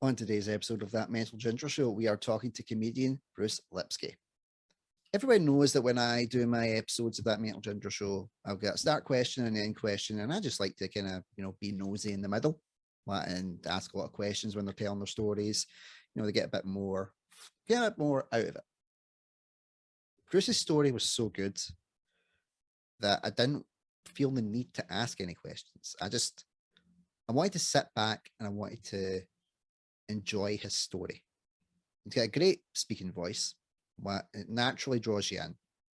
On today's episode of That Mental Ginger Show, we are talking to comedian Bruce Lipsky. Everybody knows that when I do my episodes of That Mental Ginger Show, I've got a start question and an end question, and I just like to kind of, be nosy in the middle and ask a lot of questions when they're telling their stories. They get a bit more out of it. Bruce's story was so good that I didn't feel the need to ask any questions. I wanted to sit back and I wanted to enjoy his story. He's got a great speaking voice. It naturally draws you in.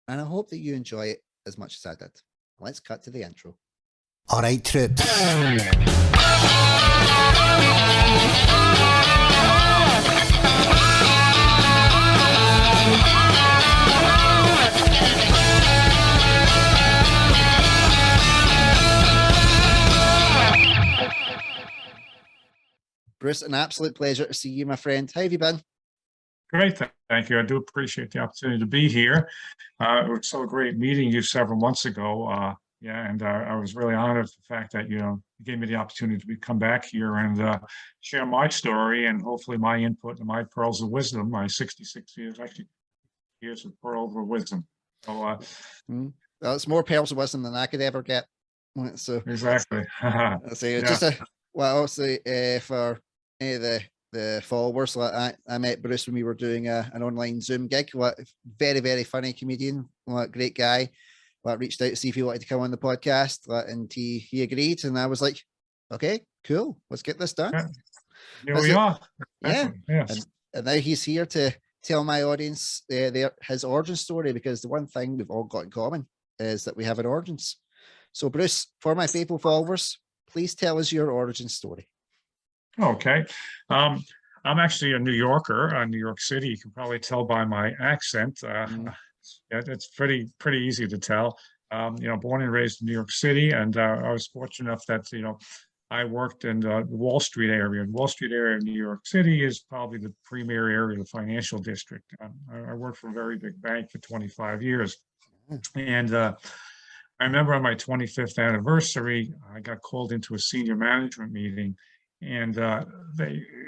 And I hope that you enjoy it as much as I did. Let's cut to the intro. All right, troops. Bruce, an absolute pleasure to see you, my friend. How have you been? Great, thank you. I do appreciate the opportunity to be here. It was so great meeting you several months ago. I was really honored for the fact that you gave me the opportunity to come back here and share my story and hopefully my input and my pearls of wisdom. My 66 years of pearls of wisdom. So it's more pearls of wisdom than I could ever get. So exactly. For any of the followers, I met Bruce when we were doing an online Zoom gig. Very, very funny comedian, great guy. Reached out to see if he wanted to come on the podcast, and he agreed. And I was like, okay, cool, let's get this done. Here we are. Yeah. Yes. And now he's here to tell my audience his origin story, because the one thing we've all got in common is that we have an origins. So Bruce, for my faithful followers, please tell us your origin story. Okay. I'm actually a New Yorker, New York City. You can probably tell by my accent. It's pretty easy to tell. Born and raised in New York City, and I was fortunate enough that I worked in the Wall Street area. The Wall Street area of New York City is probably the premier area of the financial district. I worked for a very big bank for 25 years, and I remember on my 25th anniversary, I got called into a senior management meeting. And I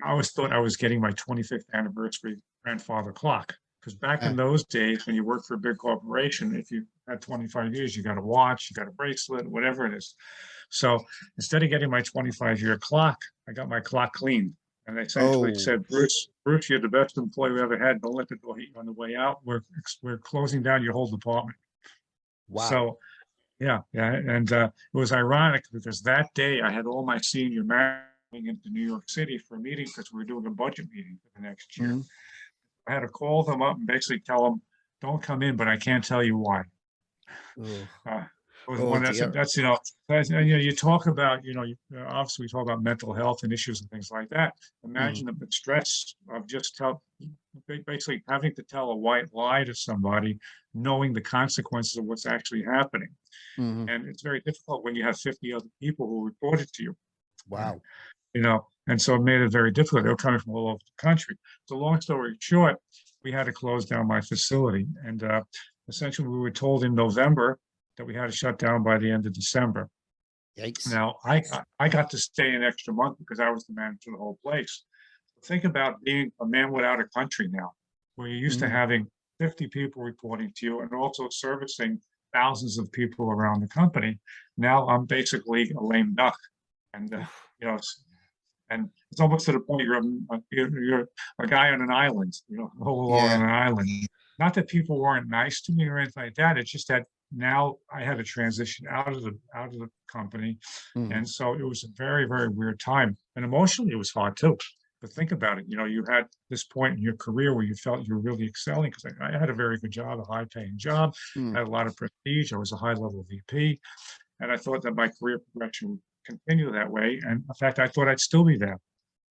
always thought I was getting my 25th anniversary grandfather clock. Because back in those days, when you worked for a big corporation, if you had 25 years, you got a watch, you got a bracelet, whatever it is. So instead of getting my 25-year clock, I got my clock cleaned. And they essentially said, Bruce, you're the best employee we ever had. Don't let the door hit you on the way out. We're closing down your whole department. Wow. So, yeah. And it was ironic because that day I had all my senior managers into New York City for a meeting because we were doing a budget meeting for the next year. I had to call them up and basically tell them, don't come in, but I can't tell you why. You talk about, obviously we talk about mental health and issues and things like that. Imagine the stress of basically having to tell a white lie to somebody, knowing the consequences of what's actually happening. And it's very difficult when you have 50 other people who reported to you. Wow. And so it made it very difficult. They were coming from all over the country. So long story short, we had to close down my facility. And essentially we were told in November that we had to shut down by the end of December. Yikes. Now, I got to stay an extra month because I was the manager of the whole place. Think about being a man without a country now, where you're used to having 50 people reporting to you and also servicing thousands of people around the company. Now I'm basically a lame duck. And, and it's almost to the point you're a guy on an island, all alone on an island. Not that people weren't nice to me or anything like that. It's just that now I had to transition out of the company, and so it was a very, very weird time. And emotionally, it was hard too. But think about it. You had this point in your career where you felt you were really excelling, because I had a very good job, a high-paying job, I had a lot of prestige. I was a high-level VP, and I thought that my career progression would continue that way. And in fact, I thought I'd still be there.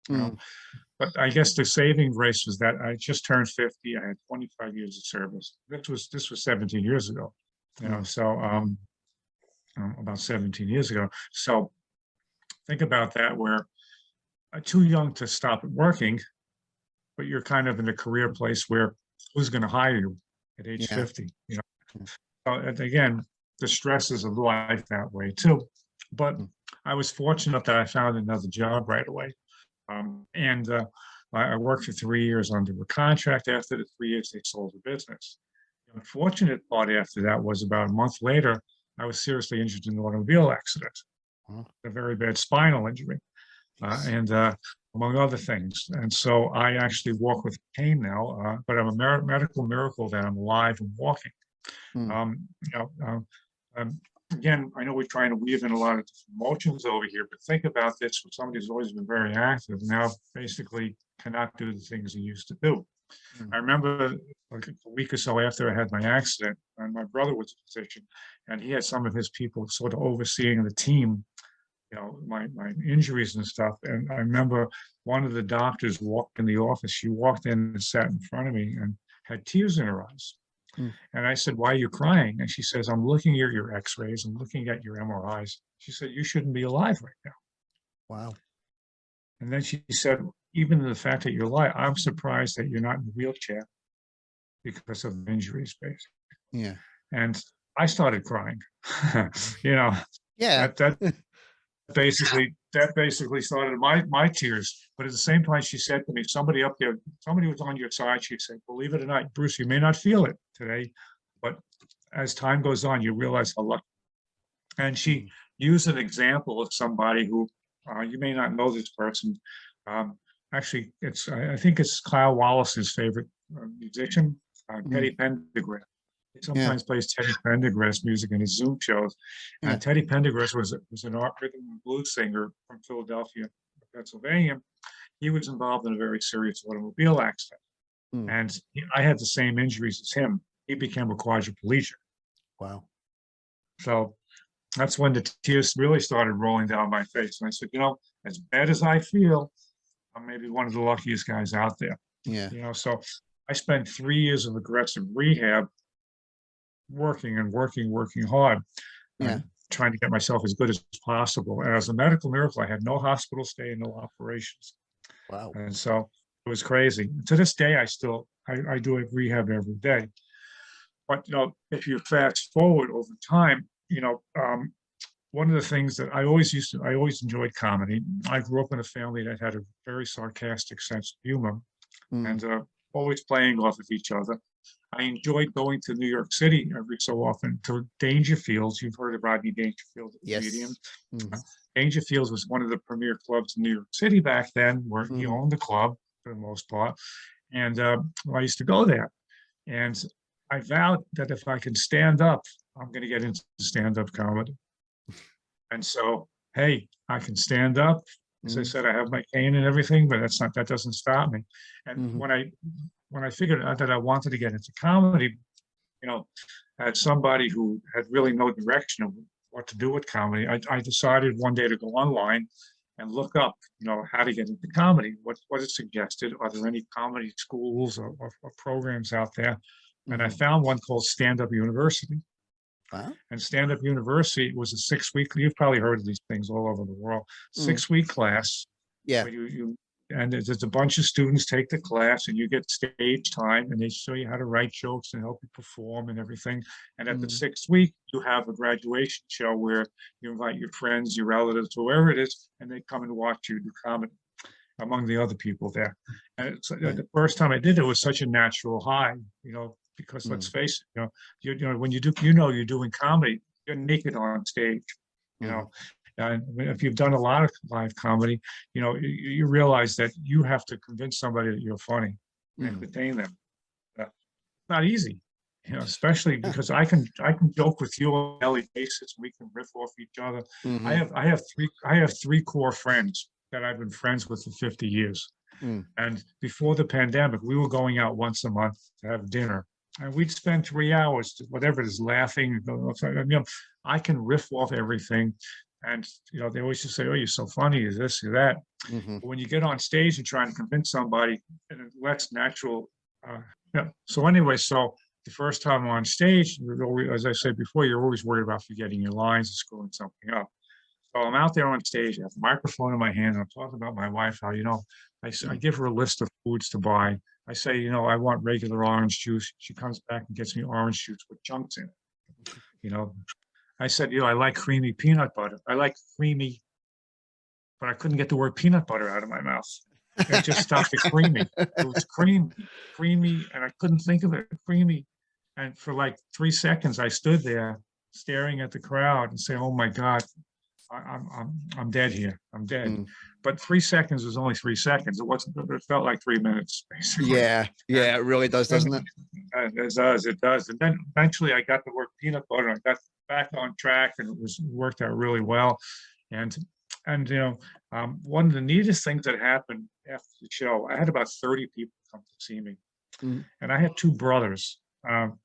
But I guess the saving grace was that I just turned 50. I had 25 years of service. This was 17 years ago. About 17 years ago. So think about that, where too young to stop working, but you're kind of in a career place where who's going to hire you at age 50? So again, the stresses of life that way too. But I was fortunate that I found another job right away. I worked for 3 years under a contract. After the 3 years, they sold the business. The unfortunate part after that was about a month later, I was seriously injured in an automobile accident, a very bad spinal injury, and among other things. And so I actually walk with cane now, but I'm a medical miracle that I'm alive and walking. Um, you know, again, I know we're trying to weave in a lot of different emotions over here, but think about this: for somebody who's always been very active, now basically cannot do the things he used to do. I remember like a week or so after I had my accident, and my brother was a physician, and he had some of his people sort of overseeing the team, my injuries and stuff. And I remember one of the doctors walked in the office. She walked in and sat in front of me and had tears in her eyes. And I said, "Why are you crying?" And she says, "I'm looking at your x-rays. I'm looking at your MRIs." She said, "You shouldn't be alive right now." Wow. And then she said, "Even the fact that you're alive, I'm surprised that you're not in a wheelchair because of injuries, basically." Yeah. And I started crying. you know, Yeah. that basically started my tears. But at the same time, she said to me, somebody up there, somebody was on your side. She said, "Believe it or not, Bruce, you may not feel it today, but as time goes on, you realize how lucky." And she used an example of somebody who you may not know this person. Actually, I think it's Kyle Wallace's favorite musician, Teddy Pendergrass. He sometimes plays Teddy Pendergrass music in his Zoom shows. And Teddy Pendergrass was an art rhythm and blues singer from Philadelphia, Pennsylvania. He was involved in a very serious automobile accident. And I had the same injuries as him. He became a quadriplegic. Wow. So that's when the tears really started rolling down my face. And I said, as bad as I feel, I'm maybe one of the luckiest guys out there. Yeah. So I spent 3 years of aggressive rehab, working hard, and trying to get myself as good as possible. And as a medical miracle, I had no hospital stay and no operations. Wow. And so it was crazy. To this day, I do rehab every day. But if you fast forward over time, one of the things that I always enjoyed comedy. I grew up in a family that had a very sarcastic sense of humor, and always playing off of each other. I enjoyed going to New York City every so often to Dangerfield's. You've heard of Rodney Dangerfield, the comedian. Dangerfield's was one of the premier clubs in New York City back then, where he owned the club for the most part. And I used to go there. And I vowed that if I can stand up, I'm going to get into stand-up comedy. And so, hey, I can stand up. As I said, I have my cane and everything, but that doesn't stop me. And when I figured out that I wanted to get into comedy, as somebody who had really no direction of what to do with comedy, I decided one day to go online and look up, how to get into comedy, what is suggested. Are there any comedy schools or programs out there? And I found one called Stand Up University. Wow. And Stand Up University was a 6-week, you've probably heard of these things all over the world, 6-week class. Yeah. Where and there's a bunch of students take the class and you get stage time and they show you how to write jokes and help you perform and everything. And at the 6th week, you have a graduation show where you invite your friends, your relatives, whoever it is, and they come and watch you do comedy among the other people there. And the first time I did it was such a natural high, because let's face it, when you do, you're doing comedy, you're naked on stage, and if you've done a lot of live comedy, you realize that you have to convince somebody that you're funny, entertain them. It's not easy, especially because I can joke with you on a daily basis. We can riff off each other. I have three core friends that I've been friends with for 50 years. And before the pandemic, we were going out once a month to have dinner. And we'd spend 3 hours, whatever it is, laughing. I can riff off everything. And, they always just say, "Oh, you're so funny, you're this, you're that." But when you get on stage and try to convince somebody, and it's less natural. So anyway, so the first time on stage, as I said before, you're always worried about forgetting your lines and screwing something up. So I'm out there on stage, I have a microphone in my hand, and I'm talking about my wife, how, I give her a list of foods to buy. I say, I want regular orange juice. She comes back and gets me orange juice with chunks in it. I said, I like creamy peanut butter. I like creamy but I couldn't get the word peanut butter out of my mouth. It just stopped at creamy. It was creamy, and I couldn't think of it, creamy. And for like 3 seconds, I stood there staring at the crowd and saying, "Oh my God, I'm dead here. I'm dead." Mm. But 3 seconds was only 3 seconds. It wasn't. It felt like 3 minutes, basically. Yeah, it really does, doesn't it? It does. And then eventually, I got the word peanut butter. I got back on track, and it worked out really well. And one of the neatest things that happened after the show, I had about 30 people come to see me, and I had two brothers,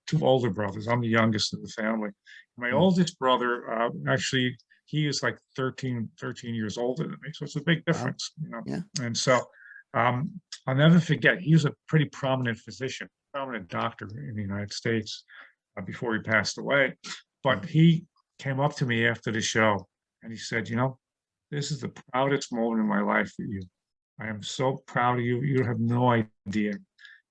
two older brothers. I'm the youngest of the family. My oldest brother, actually, he is like 13 years older than me, so it's a big difference, Yeah. And so I'll never forget, he was a pretty prominent physician, prominent doctor in the United States before he passed away. But he came up to me after the show and he said, "This is the proudest moment in my life for you. I am so proud of you. You have no idea."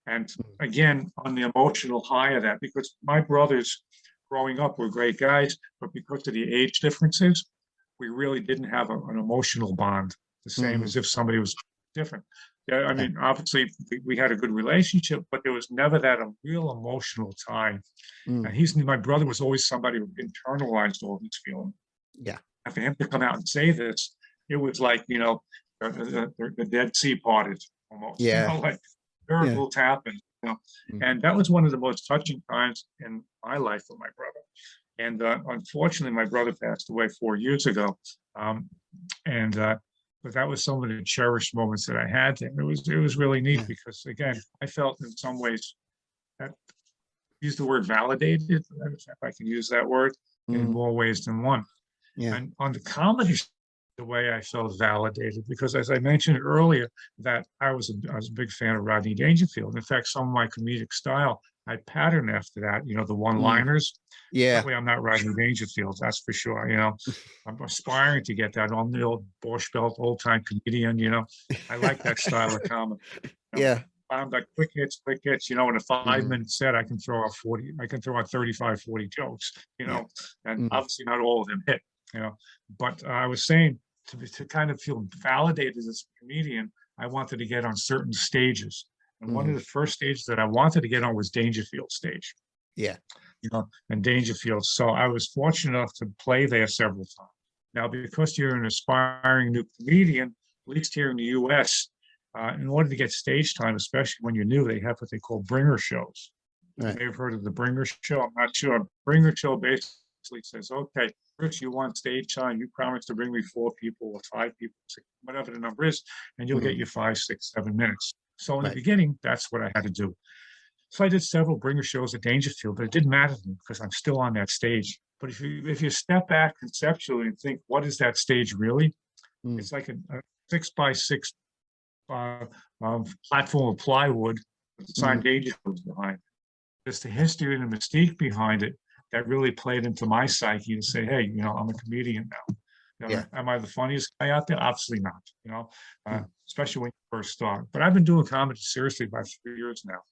And again, on the emotional high of that, because my brothers growing up were great guys, but because of the age differences, we really didn't have an emotional bond, the same as if somebody was different. Yeah, I mean, obviously we had a good relationship, but there was never that a real emotional tie. And my brother was always somebody who internalized all these feelings. Yeah. And for him to come out and say this, it was like, the Dead Sea parted almost. Yeah. Like miracles happened. And that was one of the most touching times in my life with my brother. And unfortunately, my brother passed away 4 years ago. But that was some of the cherished moments that I had. And it was really neat because, again, I felt in some ways that, use the word validated, if I can use that word, in more ways than one. Yeah. And on the comedy, the way I felt validated, because as I mentioned earlier, that I was a big fan of Rodney Dangerfield. In fact, some of my comedic style, I patterned after that, the one-liners. Yeah. That way I'm not Rodney Dangerfield, that's for sure. I'm aspiring to get that. I'm the old Borscht Belt, old-time comedian, I like that style of comedy. I'm like quick hits, in a 5-minute set, I can throw out 35, 40 jokes, and obviously not all of them hit, but I was saying to kind of feel validated as a comedian, I wanted to get on certain stages. And one of the first stages that I wanted to get on was Dangerfield stage. Yeah. And Dangerfield. So I was fortunate enough to play there several times. Now, because you're an aspiring new comedian, at least here in the US, in order to get stage time, especially when you're new, they have what they call bringer shows. Right. You may have heard of the bringer show. I'm not sure. Bringer show basically says, "Okay, Bruce, you want stage time. You promise to bring me 4 people or 5 people, 6, whatever the number is, and you'll get your 5, 6, 7 minutes." So in the beginning, that's what I had to do. So I did several bringer shows at Dangerfield, but it didn't matter to me because I'm still on that stage. But if you step back conceptually and think, what is that stage really? It's like a 6x6 platform of plywood with the sign Dangerfield behind it. There's the history and the mystique behind it that really played into my psyche to say, hey, I'm a comedian now. Am I the funniest guy out there? Obviously not, especially when you first start. But I've been doing comedy seriously about 3 years now.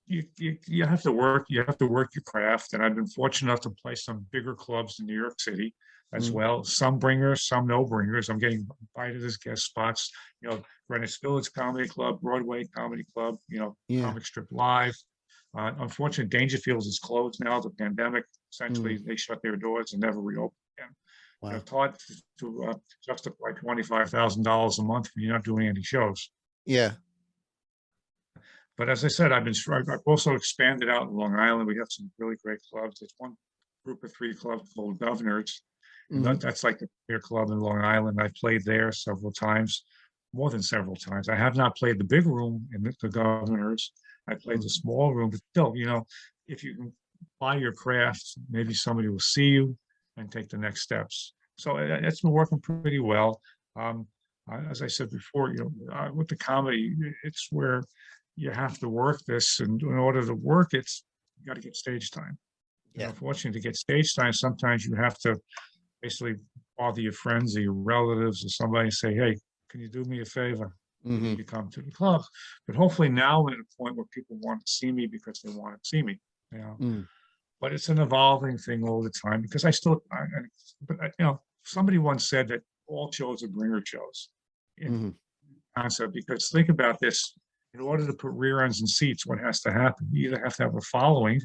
You have to work your craft. And I've been fortunate enough to play some bigger clubs in New York City as well. Some bringers, some no bringers. I'm getting invited as guest spots, Greenwich Village Comedy Club, Broadway Comedy Club, Comic Strip Live. Unfortunately, Dangerfield is closed now. The pandemic, essentially, they shut their doors and never reopened again. Wow. It's hard to justify $25,000 a month when you're not doing any shows. Yeah. But as I said, I've also expanded out in Long Island. We have some really great clubs. There's one group of 3 clubs called Governors. That's like the premier club in Long Island. I've played there several times, more than several times. I have not played the big room in the Governors. I played the small room, but still, if you can apply your craft, maybe somebody will see you and take the next steps. So it's been working pretty well. As I said before, with the comedy, it's where you have to work this, and in order to work it, you got to get stage time. Unfortunately, to get stage time, sometimes you have to basically bother your friends or your relatives or somebody and say, hey, can you do me a favor? You come to the club. But hopefully now we're at a point where people want to see me because they want to see me. But it's an evolving thing all the time because somebody once said that all shows are bringer shows in Mm-hmm. concept, because think about this. In order to put rear ends in seats, what has to happen? You either have to have a following,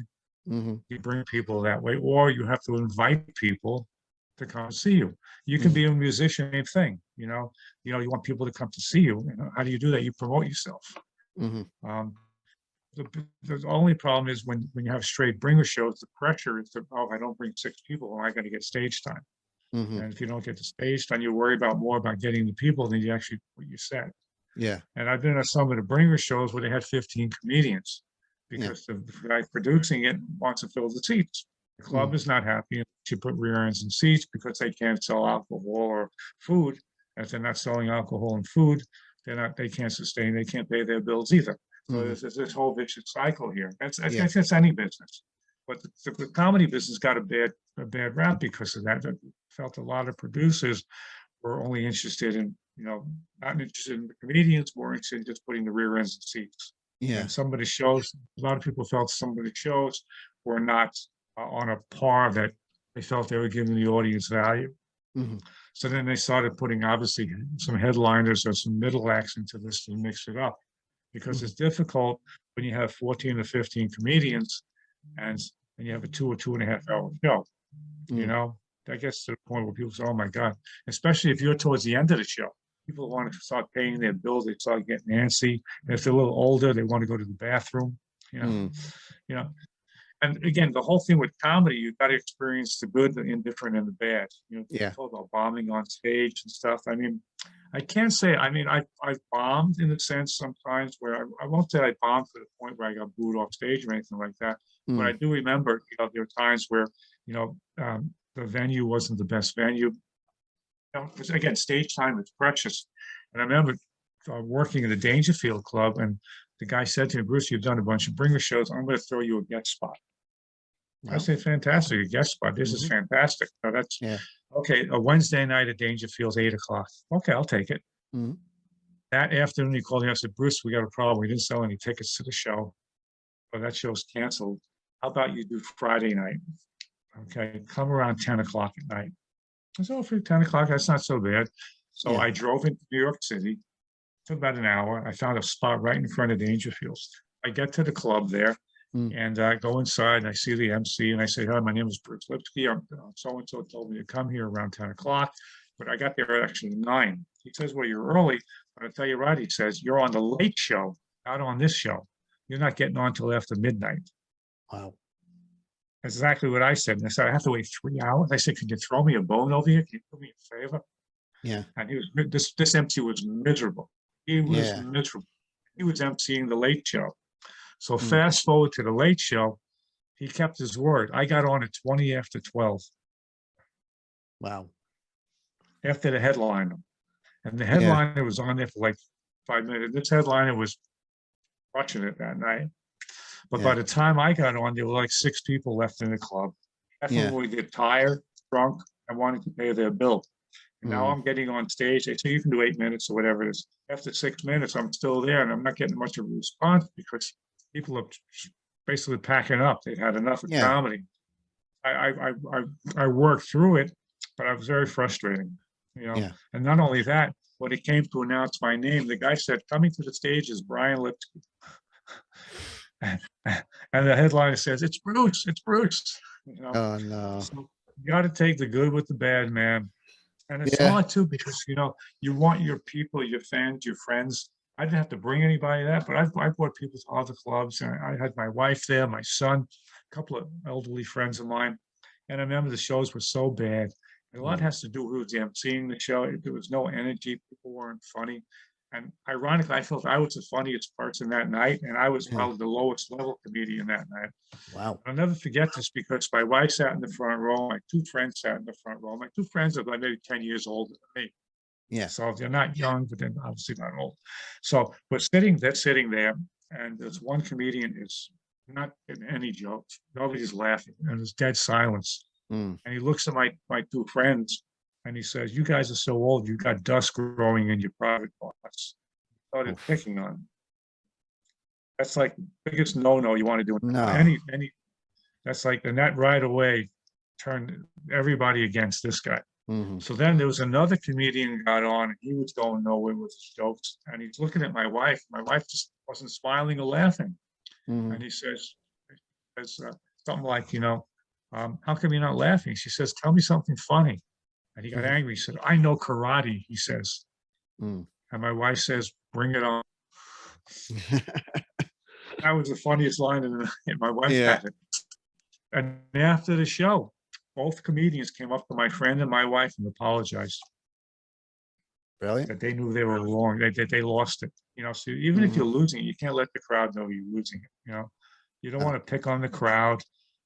Mm-hmm. you bring people that way, or you have to invite people to come see you. You can be a musician, same thing, you want people to come to see you. How do you do that? You promote yourself. Mm-hmm. The only problem is when you have straight bringer shows, the pressure is to, oh, if I don't bring 6 people, well, I got to get stage time. Mm-hmm. And if you don't get the stage time, you worry more about getting the people than you actually what you said. Yeah. And I've been at some of the bringer shows where they had 15 comedians because the guy producing it wants to fill the seats. The club is not happy to put rear ends in seats because they can't sell alcohol or food. If they're not selling alcohol and food, they can't sustain, they can't pay their bills either. So there's this whole vicious cycle here. That's any business. But the comedy business got a bad rap because of that. I felt a lot of producers were only interested in, not interested in the comedians, more interested in just putting the rear ends in seats. Yeah. And some of the shows, a lot of people felt some of the shows were not on a par that they felt they were giving the audience value. Mm-hmm. So then they started putting obviously some headliners or some middle acts into this to mix it up, because it's difficult when you have 14 or 15 comedians and you have a 2 or 2.5 hour show. That gets to the point where people say, oh my God, especially if you're towards the end of the show, people want to start paying their bills, they start getting antsy. And if they're a little older, they want to go to the bathroom, And again, the whole thing with comedy, you've got to experience the good, the indifferent, and the bad. Talk about bombing on stage and stuff. I mean, I can't say, I bombed in a sense sometimes where I won't say I bombed to the point where I got booed off stage or anything like that. But I do remember, there were times where, the venue wasn't the best venue. Because again, stage time is precious. And I remember working at the Dangerfield Club, and the guy said to me, Bruce, you've done a bunch of bringer shows. I'm going to throw you a guest spot. Wow. I say, fantastic, a guest spot. This is fantastic. So that's okay. A Wednesday night at Dangerfield's 8:00. Okay, I'll take it. That afternoon, he called me. I said, Bruce, we got a problem. We didn't sell any tickets to the show, but that show's canceled. How about you do Friday night? Okay, come around 10:00 at night. I said, oh, for 10:00, that's not so bad. So I drove into New York City. Took about an hour. I found a spot right in front of Dangerfield's. I get to the club there. And I go inside and I see the MC and I say, hi, my name is Bruce Lipsky. So-and-so told me to come here around 10:00, but I got there actually at 9. He says, well, you're early, but I'll tell you right, he says, you're on the late show, not on this show. You're not getting on till after midnight. Wow. That's exactly what I said. And I said, I have to wait 3 hours. I said, can you throw me a bone over here? Can you do me a favor? Yeah. And this MC was miserable. He was miserable. He was emceeing the late show. So fast forward to the late show, he kept his word. I got on at 20 after 12. Wow. After the headliner. And the headliner was on there for like 5 minutes. This headliner was watching it that night. But by the time I got on, there were like 6 people left in the club. Everyone would get tired, drunk, and wanting to pay their bill. And now I'm getting on stage. They say you can do 8 minutes or whatever it is. After 6 minutes, I'm still there, and I'm not getting much of a response because people are basically packing up. They've had enough of comedy. I worked through it, but I was very frustrating, And not only that, when it came to announce my name, the guy said, coming to the stage is Brian Lipsky. And the headliner says, it's Bruce, it's Bruce. Oh, no. So you got to take the good with the bad, man. And it's hard too, because, you want your people, your fans, your friends. I didn't have to bring anybody to that, but I brought people to other clubs, and I had my wife there, my son, a couple of elderly friends of mine. And I remember the shows were so bad. And a lot has to do with the emceeing the show. There was no energy. People weren't funny. And ironically, I felt I was the funniest person that night, and I was probably the lowest level comedian that night. Wow. I'll never forget this because my wife sat in the front row. My 2 friends sat in the front row. My 2 friends are like maybe 10 years older than me. Yeah. So they're not young, but they're obviously not old. So we're sitting there, and this one comedian is not getting any jokes. Nobody's laughing, and there's dead silence. And he looks at my 2 friends, and he says, you guys are so old, you got dust growing in your private parts. Started picking on him. That's like the biggest no-no you want to do. No. That's like, and that right away turned everybody against this guy. Mhm. So then there was another comedian got on, and he was going nowhere with his jokes. And he's looking at my wife. My wife just wasn't smiling or laughing. Mhm. And he says something like, how come you're not laughing? She says, tell me something funny. And he got Mhm. angry. He said, I know karate, he says. Mm. And my wife says, bring it on. That was the funniest line in the night. My wife Yeah. had it. And after the show, both comedians came up to my friend and my wife and apologized Brilliant. that they knew they were wrong, they lost it. So even if you're losing, you can't let the crowd know you're losing it. You don't want to pick on the crowd.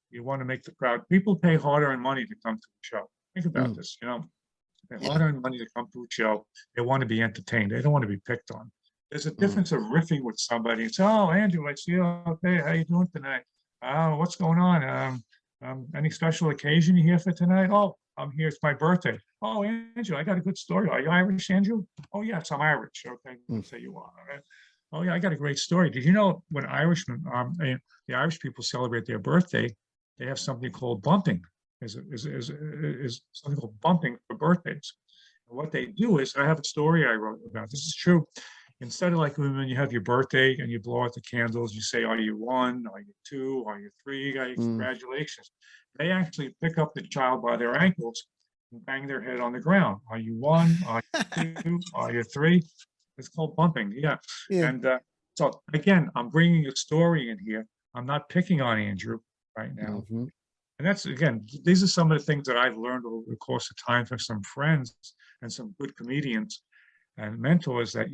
You want to make the crowd, people pay hard-earned money to come to the show. Think about Mm. this, they Yeah. hard-earned money to come to a show. They want to be entertained. They don't want to be picked on. There's a difference of riffing with somebody. It's, oh, Andrew, I see you. Okay, how you doing tonight? Oh, what's going on? Any special occasion you here for tonight? Oh, I'm here. It's my birthday. Oh, Andrew, I got a good story. Are you Irish, Andrew? Oh, yes, I'm Irish. Okay, Mm. so you are. All right. Oh, yeah, I got a great story. Did you know when Irishmen, the Irish people celebrate their birthday, they have something called bumping. Is something called bumping for birthdays. And what they do is, I have a story I wrote about. This is true. Instead of like when you have your birthday and you blow out the candles, you say, are you one? Are you two? Are you three? Congratulations. They actually pick up the child by their ankles and bang their head on the ground. Are you one? Are you two? Are you three? It's called bumping. Yeah. Yeah. And so again, I'm bringing a story in here. I'm not picking on Andrew right now. Mhm. And that's, again, these are some of the things that I've learned over the course of time from some friends and some good comedians and mentors that,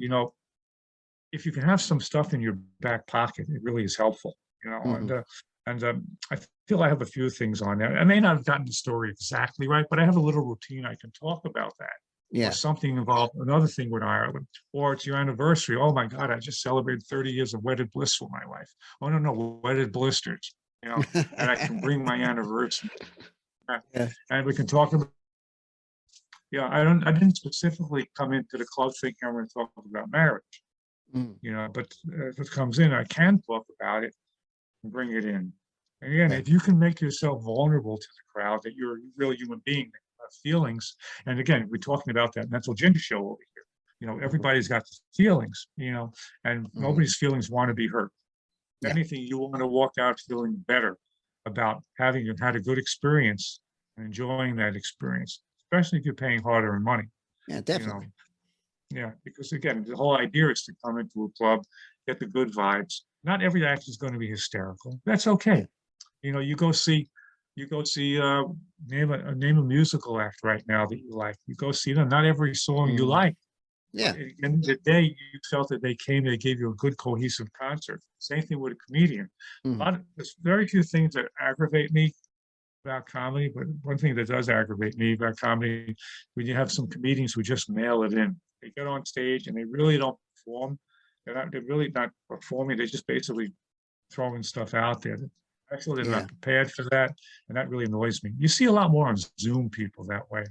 if you can have some stuff in your back pocket, it really is helpful, Mhm. and I feel I have a few things on there. I may not have gotten the story exactly right, but I have a little routine I can talk about that. Or Yeah. something involved, another thing with Ireland, or it's your anniversary. Oh my God, I just celebrated 30 years of wedded bliss with my wife. Oh no, wedded blisters, and I can bring my anniversary. Yeah. And we can talk about, I didn't specifically come into the club thinking I'm going to talk about marriage. Mm. But if it comes in, I can talk about it and bring it in. And again, Yeah. if you can make yourself vulnerable to the crowd, that you're a real human being, that you have feelings. And again, we're talking about that mental gender show over here. Everybody's got feelings, and nobody's feelings want to be hurt. If Yeah. anything, you want to walk out feeling better about having had a good experience and enjoying that experience, especially if you're paying harder money. Yeah, You know, definitely. yeah, because again, the whole idea is to come into a club, get the good vibes. Not every act is going to be hysterical. That's okay. Yeah. You go see, name a musical act right now that you like. You go see them. Not every song you Mm. like, but Yeah. at the end of the day, you felt that they gave you a good cohesive concert. Same thing with a comedian. Mhm. There's very few things that aggravate me about comedy, but one thing that does aggravate me about comedy, when you have some comedians who just mail it in. They get on stage and they really don't perform. They're really not performing. They're just basically throwing stuff out there. Actually, they're Yeah. not prepared for that, and that really annoys me. You see a lot more on Zoom people that way.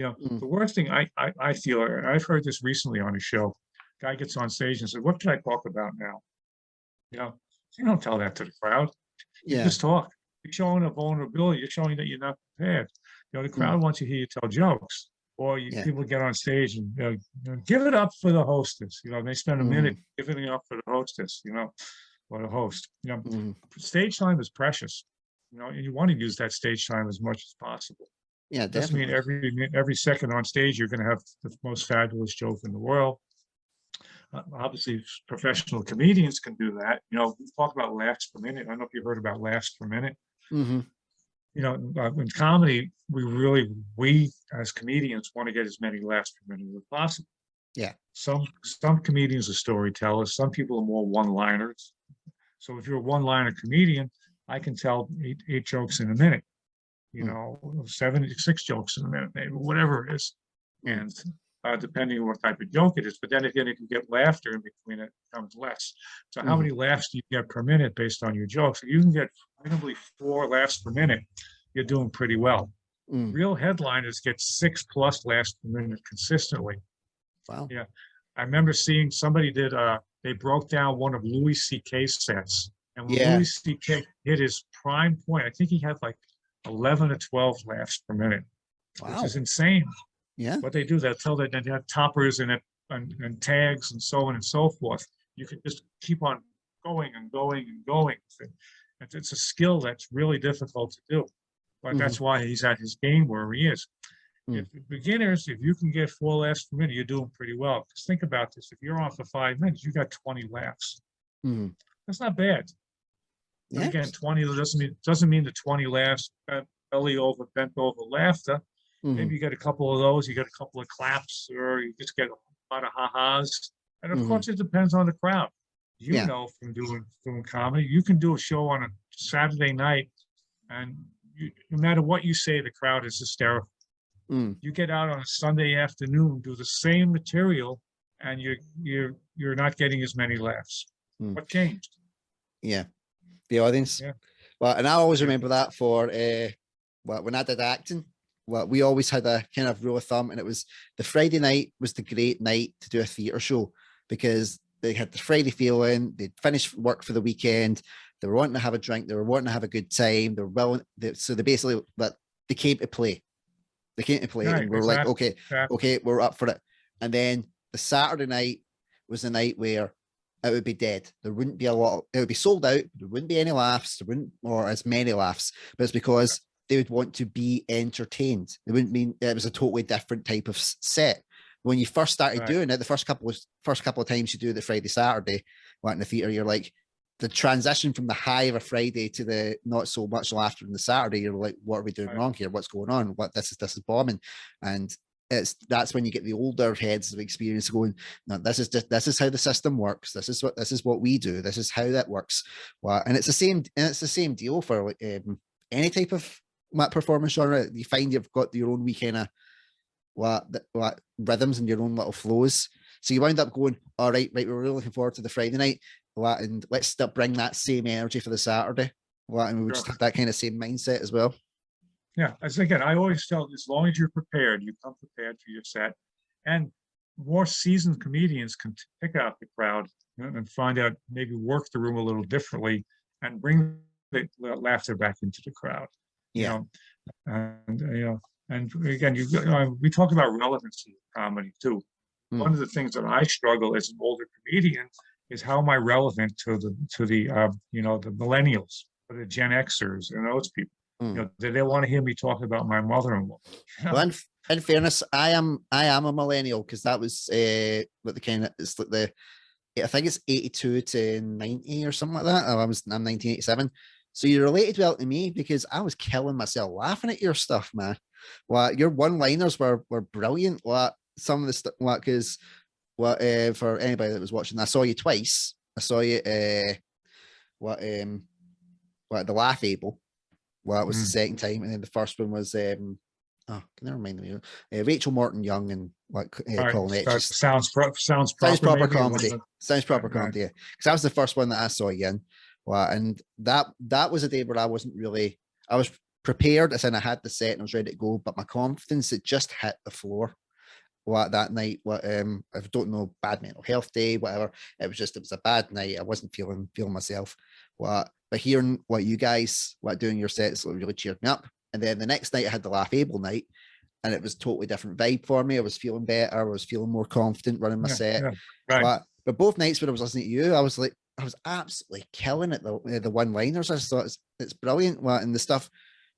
Mm. The worst thing I feel, and I've heard this recently on a show, guy gets on stage and says, "What should I talk about now?" You know, you don't tell that to the crowd. You Yeah. just talk. You're showing a vulnerability. You're showing that you're not prepared. The Mm. crowd wants to hear you tell jokes. Or Yeah. people get on stage and give it up for the hostess. They spend a minute Mhm. giving it up for the hostess. Or the host. Mhm. Stage time is precious. And you want to use that stage time as much as possible. Yeah, Doesn't mean definitely. every second on stage you're going to have the most fabulous joke in the world. Obviously, professional comedians can do that. We talk about laughs per minute. I don't know if you heard about laughs per minute. Mhm. In comedy, we as comedians want to get as many laughs per minute as possible. Yeah. Some comedians are storytellers. Some people are more one-liners. So if you're a one-liner comedian, I can tell eight jokes in a minute. Mm. 6 jokes in a minute, maybe whatever it is. Mm. And depending on what type of joke it is, but then again, if you get laughter in between, it becomes less. So how many Mhm. laughs do you get per minute based on your jokes? If you can get probably 4 laughs per minute, you're doing pretty well. Mm. Real headliners get 6+ laughs per minute consistently. Wow. Yeah. I remember seeing somebody they broke down one of Louis C.K.'s sets. And when Yeah. Louis C.K. hit his prime point, I think he had like 11 or 12 laughs per minute. which Wow. is insane. Yeah. What they do, they'll tell that they have toppers and tags and so on and so forth. You can just keep on going and going and going. It's a skill that's really difficult to do, but that's why he's at his game where he is. If beginners, if you can get 4 laughs per minute, you're doing pretty well. Because think about this: if you're on for 5 minutes, you got 20 laughs. That's not bad. But Yeah. again, 20 doesn't mean the 20 laughs, belly over, bent over laughter. Maybe you get a couple of those, you get a couple of claps, or you just get a lot of ha-has. And of course, it depends on the crowd. You know, from doing comedy, you can do a show on a Saturday night, and no matter what you say, the crowd is hysterical. You get out on a Sunday afternoon, do the same material, and you're not getting as many laughs. What changed? Yeah, the audience. Yeah. Well, and I always remember that for when I did acting. Well, we always had a kind of rule of thumb, and it was the Friday night was the great night to do a theatre show, because they had the Friday feeling, they'd finished work for the weekend, they were wanting to have a drink, they were wanting to have a good time, they're willing, so they basically, but they came to play. They came to play, and we're like, okay, we're up for it. And then the Saturday night was the night where it would be dead. There wouldn't be a lot, it would be sold out, there wouldn't be any laughs, there wouldn't, or as many laughs, but it's because they would want to be entertained. It wouldn't mean it was a totally different type of set. When you first started doing it, the first couple of times you do the Friday, Saturday, in the theatre, you're like, the transition from the high of a Friday to the not so much laughter on the Saturday, you're like, what are we doing wrong here? What's going on? This is bombing. And that's when you get the older heads of experience going, no, this is how the system works. This is what we do. This is how that works. Well, and it's the same deal for like any type of performance genre. You find you've got your own wee kind of what rhythms and your own little flows. So you wind up going, all right, we're really looking forward to the Friday night, and let's still bring that same energy for the Saturday. And we would just have that kind of same mindset as well. Yeah, as again, I always tell, as long as you're prepared, you come prepared for your set, and more seasoned comedians can pick out the crowd and find out, maybe work the room a little differently and bring the laughter back into the crowd. Yeah. And again, we talk about relevancy in comedy too. One of the things that I struggle as an older comedian is, how am I relevant to the millennials, or the Gen Xers and those people? Do they want to hear me talk about my mother-in-law? Well, in fairness, I am a millennial, because that was what the kind of, it's like I think it's 82 to 90 or something like that. I'm 1987. So you related well to me, because I was killing myself laughing at your stuff, man. Well, your one-liners were brilliant. Some of the stuff, because for anybody that was watching, I saw you twice. I saw you the Laugh Able. Well, it was the second time, and then the first one was can I remind me? Rachel Morton Young and Colin Etch. Sounds proper comedy. Sounds proper comedy. Yeah, because that was the first one that I saw you in. Well, and that was a day where I was prepared, as in I had the set and I was ready to go, but my confidence, it just hit the floor. That night, I don't know, bad mental health day, whatever. It was a bad night. I wasn't feeling myself. But hearing what you guys doing your sets really cheered me up. And then the next night I had the Laugh Able night, and it was a totally different vibe for me. I was feeling better. I was feeling more confident running my set. Yeah, right. But both nights when I was listening to you, I was absolutely killing it. The one-liners, I just thought it's brilliant. And the stuff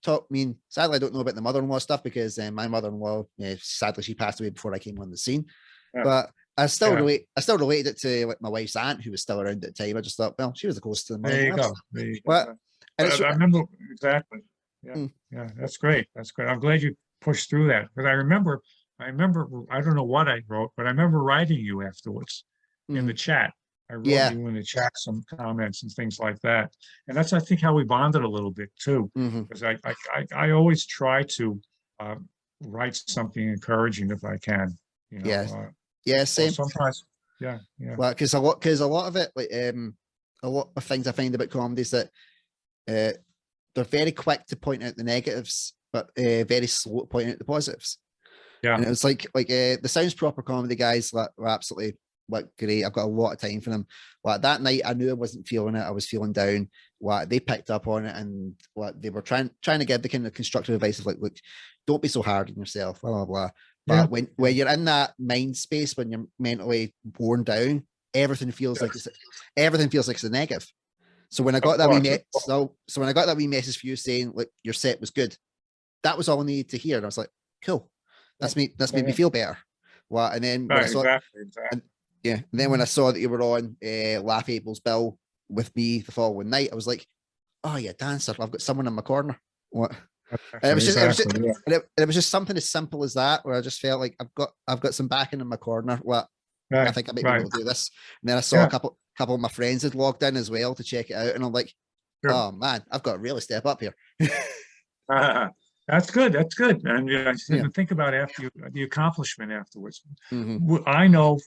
sadly, I don't know about the mother-in-law stuff, because my mother-in-law, sadly, she passed away before I came on the scene. Yeah. But I still related it to my wife's aunt, who was still around at the time. I just thought, well, she was the closest to the There you go. But I remember exactly. Yeah, that's great. That's great. I'm glad you pushed through that, because I remember, I don't know what I wrote, but I remember writing you afterwards in the chat. I wrote you in the chat some comments and things like that. And that's, I think, how we bonded a little bit too. Because I always try to write something encouraging if I can. Same. Sometimes, yeah. Well, because a lot of it, like a lot of things I find about comedy is that they're very quick to point out the negatives, but very slow to point out the positives. Yeah. And it was like the Sounds Proper comedy guys were absolutely what great, I've got a lot of time for them. What that night I knew I wasn't feeling it, I was feeling down. What they picked up on it, and what they were trying to give the kind of constructive advice of like, look, don't be so hard on yourself, blah blah blah. But when you're in that mind space, when you're mentally worn down, everything feels like it's a negative. So when I got that when I got that wee message for you saying like your set was good, that was all I needed to hear. And I was like, cool, that's made me feel better. Well, and then when I saw, and then when I saw that you were on Laugh Abel's bill with me the following night, I was like, oh yeah, dancer, I've got someone in my corner. What? And it was just something as simple as that, where I just felt like I've got some backing in my corner. What? I think I might be able to do this. And then I saw a couple of my friends had logged in as well to check it out, and I'm like, oh man, I've got to really step up here. That's good. That's good. And think about after the accomplishment afterwards. I know,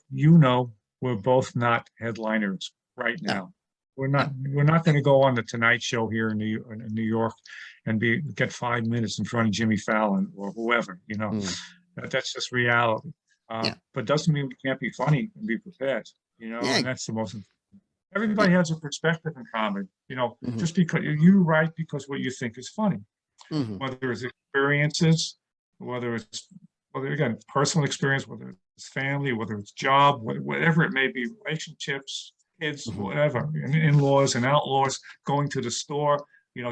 we're both not headliners right now. We're not going to go on the Tonight Show here in New York and get 5 minutes in front of Jimmy Fallon or whoever. That's just reality. But doesn't mean we can't be funny and be prepared. And that's the most important. Everybody has a perspective in common. Just because you write because what you think is funny. Whether it's experiences, whether again personal experience, whether it's family, whether it's job, whatever it may be, relationships, kids, whatever, in-laws and outlaws, going to the store,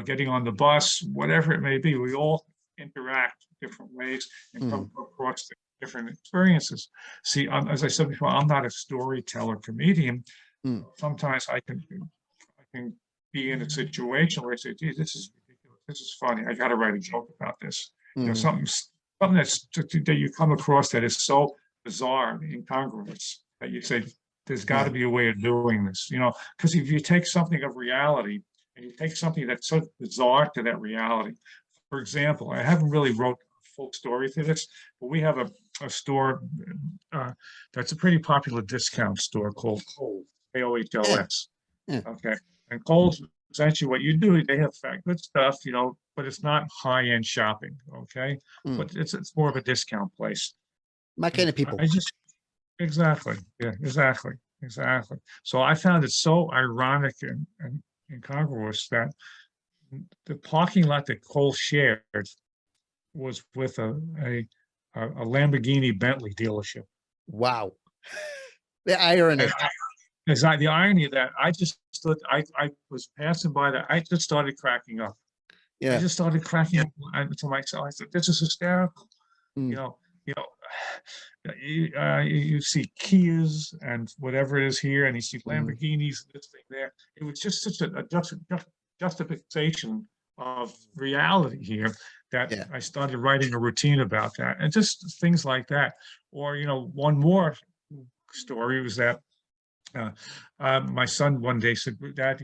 getting on the bus, whatever it may be, we all interact different ways and come across different experiences. See, as I said before, I'm not a storyteller comedian. Sometimes I can be in a situation where I say, geez, this is funny. I got to write a joke about this. Something that you come across that is so bizarre and incongruous that you say, there's got to be a way of doing this. Because if you take something of reality and you take something that's so bizarre to that reality, for example, I haven't really wrote a full story to this, but we have a store that's a pretty popular discount store called Kohls, Kohls. Okay, and Kohls, essentially what you do, they have good stuff, but it's not high-end shopping, okay? But it's more of a discount place. My kind of people. Exactly. So I found it so ironic and incongruous that the parking lot that Cole shared was with a Lamborghini Bentley dealership. Wow. The irony. Exactly. The irony of that, I was passing by that. I just started cracking up. I just started cracking up to myself. I said, this is hysterical. You see Kias and whatever it is here, and you see Lamborghinis, this thing there. It was just such a justification of reality here that I started writing a routine about that, and just things like that. Or one more story was that my son one day said, "Dad,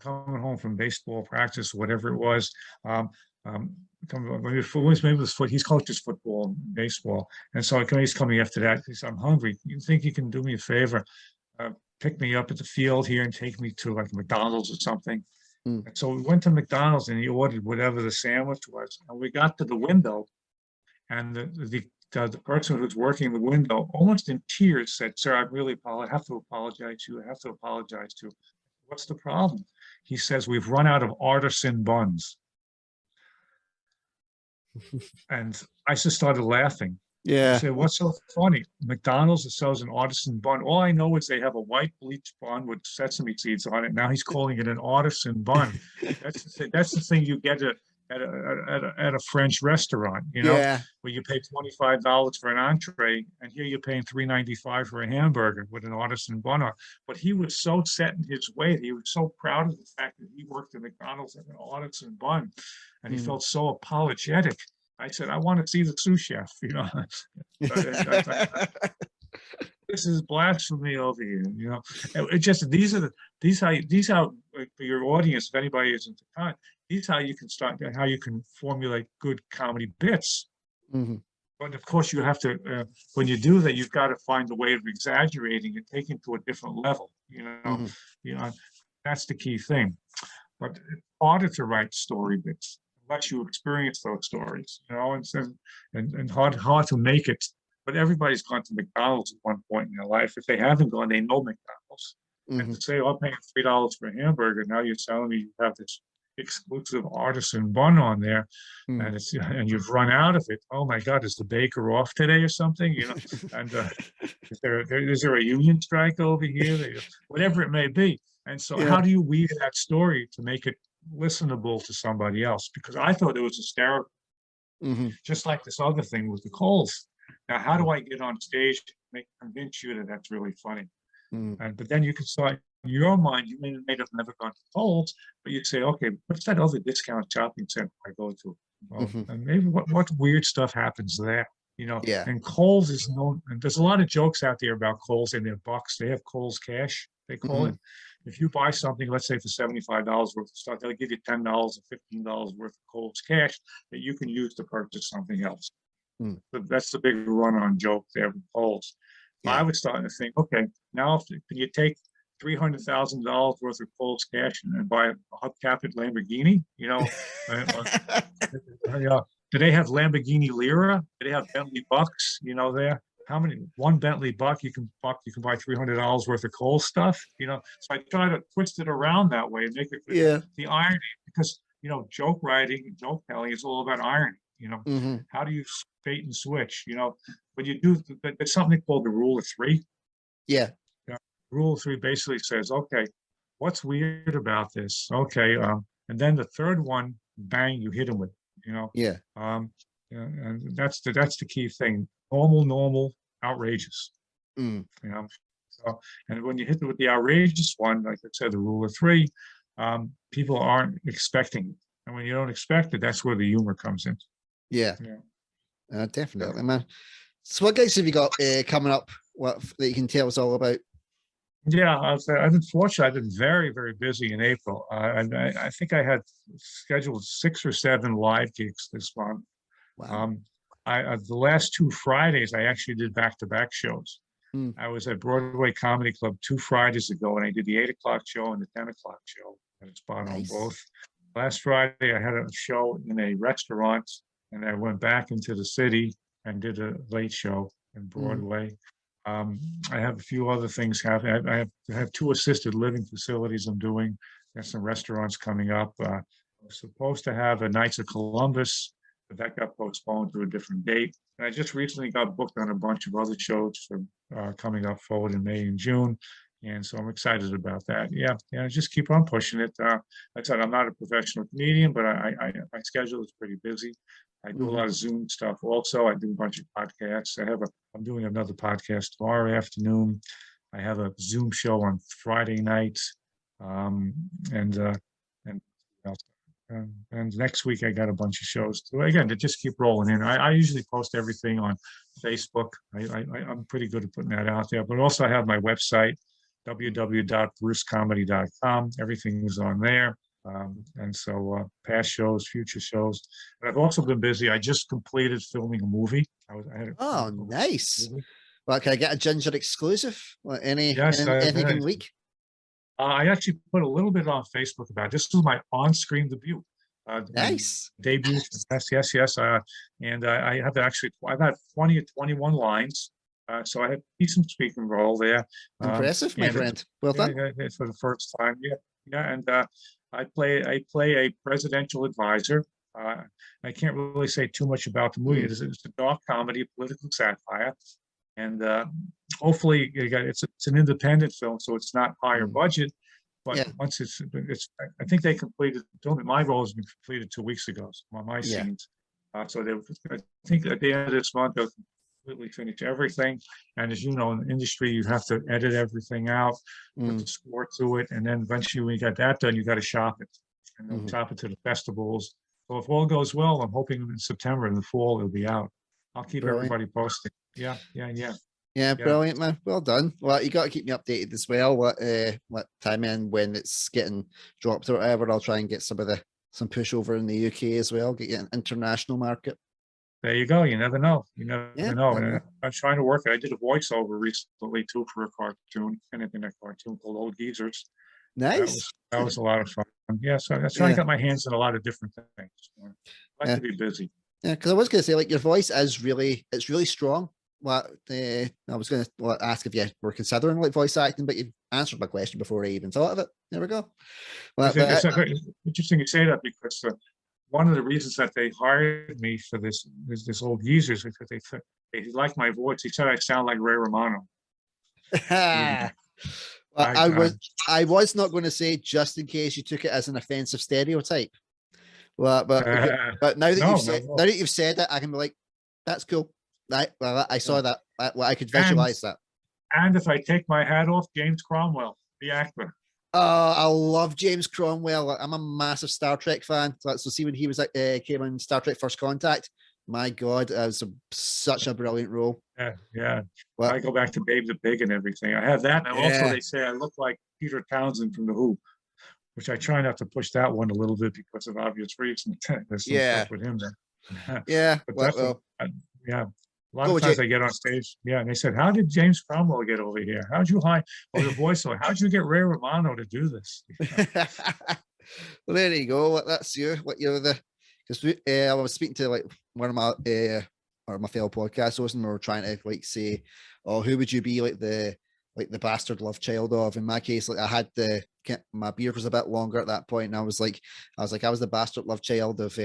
coming home from baseball practice, whatever it was, maybe it was he's coaches football and baseball, and so he's coming after that. He said, I'm hungry. You think you can do me a favor? Pick me up at the field here and take me to like McDonald's or something." And so we went to McDonald's and he ordered whatever the sandwich was. And we got to the window, and the person who was working the window, almost in tears, said, "Sir, I have to apologize to you. I have to apologize to you." What's the problem? He says, "We've run out of artisan buns." And I just started laughing. I said, "What's so funny? McDonald's that sells an artisan bun. All I know is they have a white bleached bun with sesame seeds on it. Now he's calling it an artisan bun." That's the thing you get at a French restaurant, where you pay $25 for an entree, and here you're paying $3.95 for a hamburger with an artisan bun on. But he was so set in his way. He was so proud of the fact that he worked at McDonald's at an artisan bun, and he felt so apologetic. I said, "I want to see the sous chef." This is blasphemy over here. It just these how for your audience, if anybody is into con, these how you can start, how you can formulate good comedy bits. But of course, you have to when you do that, you've got to find a way of exaggerating and taking to a different level. That's the key thing. But it's harder to write story bits unless you experience those stories, and hard to make it but everybody's gone to McDonald's at one point in their life. If they haven't gone, they know McDonald's. And to say, oh, I'm paying $3 for a hamburger, now you're telling me you have this exclusive artisan bun on there, and and you've run out of it. Oh my God, is the baker off today or something? And is there a union strike over here? Whatever it may be. And so, how do you weave that story to make it listenable to somebody else? Because I thought it was hysterical, just like this other thing with the Kohls. Now, how do I get on stage to convince you that that's really funny? But then you can start in your mind. You may have never gone to Kohls, but you'd say, okay, what's that other discount shopping center I go to? Well, and maybe what weird stuff happens there, And Kohls is known, and there's a lot of jokes out there about Kohls and their bucks. They have Kohls cash, they call it. If you buy something, let's say for $75 worth of stuff, they'll give you $10 or $15 worth of Kohls cash that you can use to purchase something else. So that's the big run-on joke there with Kohls. I was starting to think, okay, now can you take $300,000 worth of Kohls cash and buy a hubcapped Lamborghini? Do they have Lamborghini Lira? Do they have Bentley Bucks? There. How many? One Bentley Buck you can buy $300 worth of Kohls stuff. So I try to twist it around that way and make it the irony, because joke writing and joke telling is all about irony. How do you bait and switch? When you do, there's something called the rule of three. Rule of three basically says, okay, what's weird about this? Okay, and then the third one, bang, you hit them with, and that's the key thing. Normal, outrageous. So, and when you hit it with the outrageous one, like I said, the rule of three, people aren't expecting it, and when you don't expect it, that's where the humor comes in. Definitely, man. So what gigs have you got coming up that you can tell us all about? I've been fortunate. I've been very, very busy in April. I think I had scheduled 6 or 7 live gigs this month. Wow. The last 2 Fridays, I actually did back-to-back shows. I was at Broadway Comedy Club 2 Fridays ago, and I did the 8 o'clock show and the 10 o'clock show. I had a spot on both. Last Friday, I had a show in a restaurant, and I went back into the city and did a late show in Broadway. I have a few other things happening. I have 2 assisted living facilities I'm doing. There's some restaurants coming up. I was supposed to have a Knights of Columbus, but that got postponed to a different date. And I just recently got booked on a bunch of other shows for coming up forward in May and June. And so I'm excited about that. Just keep on pushing it. Like I said, I'm not a professional comedian, but my schedule is pretty busy. I do a lot of Zoom stuff also. I do a bunch of podcasts. I'm doing another podcast tomorrow afternoon. I have a Zoom show on Friday night. And next week I got a bunch of shows too. Again, to just keep rolling in. I usually post everything on Facebook. I'm pretty good at putting that out there. But also I have my website, www.brucecomedy.com. Everything is on there. And so past shows, future shows. And I've also been busy. I just completed filming a movie. Nice. Movie. Well, can I get a Ginger exclusive? Anything can leak? I actually put a little bit on Facebook about it. This was my on-screen debut. Nice. Debut. Yes. And I've had 20 or 21 lines. So I had a decent speaking role there. Impressive, my friend. Well done. For the first time. And I play a presidential advisor. I can't really say too much about the movie. It's a dark comedy, political satire, and hopefully it's an independent film, so it's not higher budget. But once it's, I think they completed. My role has been completed 2 weeks ago. So my scenes. So I think at the end of this month they'll completely finish everything. And as you know, in the industry, you have to edit everything out, put the score to it, and then eventually when you got that done, you got to shop it, and then shop it to the festivals. So if all goes well, I'm hoping in September, in the fall, it'll be out. I'll keep everybody posted. Yeah, brilliant, man. Well done. Well, you got to keep me updated as well. What time and when it's getting dropped or whatever. I'll try and get some push over in the UK as well. Get an international market. There you go. You never know. Know. And I'm trying to work it. I did a voiceover recently too for a cartoon, an internet cartoon called Old Geezers. Nice. That was a lot of fun. Yeah, so that's trying to get my hands in a lot of different things. I like to be busy. Yeah, because I was going to say, like, your voice is really strong. what I was going to ask if you were considering like voice acting, but you've answered my question before I even thought of it. There we go. Well, It's interesting you say that because one of the reasons that they hired me for this old geezer is because they liked my voice. He said I sound like Ray Romano. I was not going to say, just in case you took it as an offensive stereotype. Well, but now that you've said it, I can be like, that's cool. I saw that. I could visualize that. And if I take my hat off, James Cromwell, the actor. Oh, I love James Cromwell. I'm a massive Star Trek fan. So see when he was came in Star Trek First Contact. My God, it was such a brilliant role. Yeah. Well, I go back to Babe the Pig and everything. I have that, and also they say I look like Peter Townsend from The Who, which I try not to push that one a little bit because of obvious reasons. There's some stuff with him there. Yeah. But yeah. A lot of times I get on stage, and they said, "How did James Cromwell get over here? How'd you hide the voiceover? How'd you get Ray Romano to do this?" Well, there you go. That's you. What you're because I was speaking to like one of my fellow podcast hosts, and we were trying to like say, "Oh, who would you be like the bastard love child of?" In my case, like I had my beard was a bit longer at that point, and I was the bastard love child of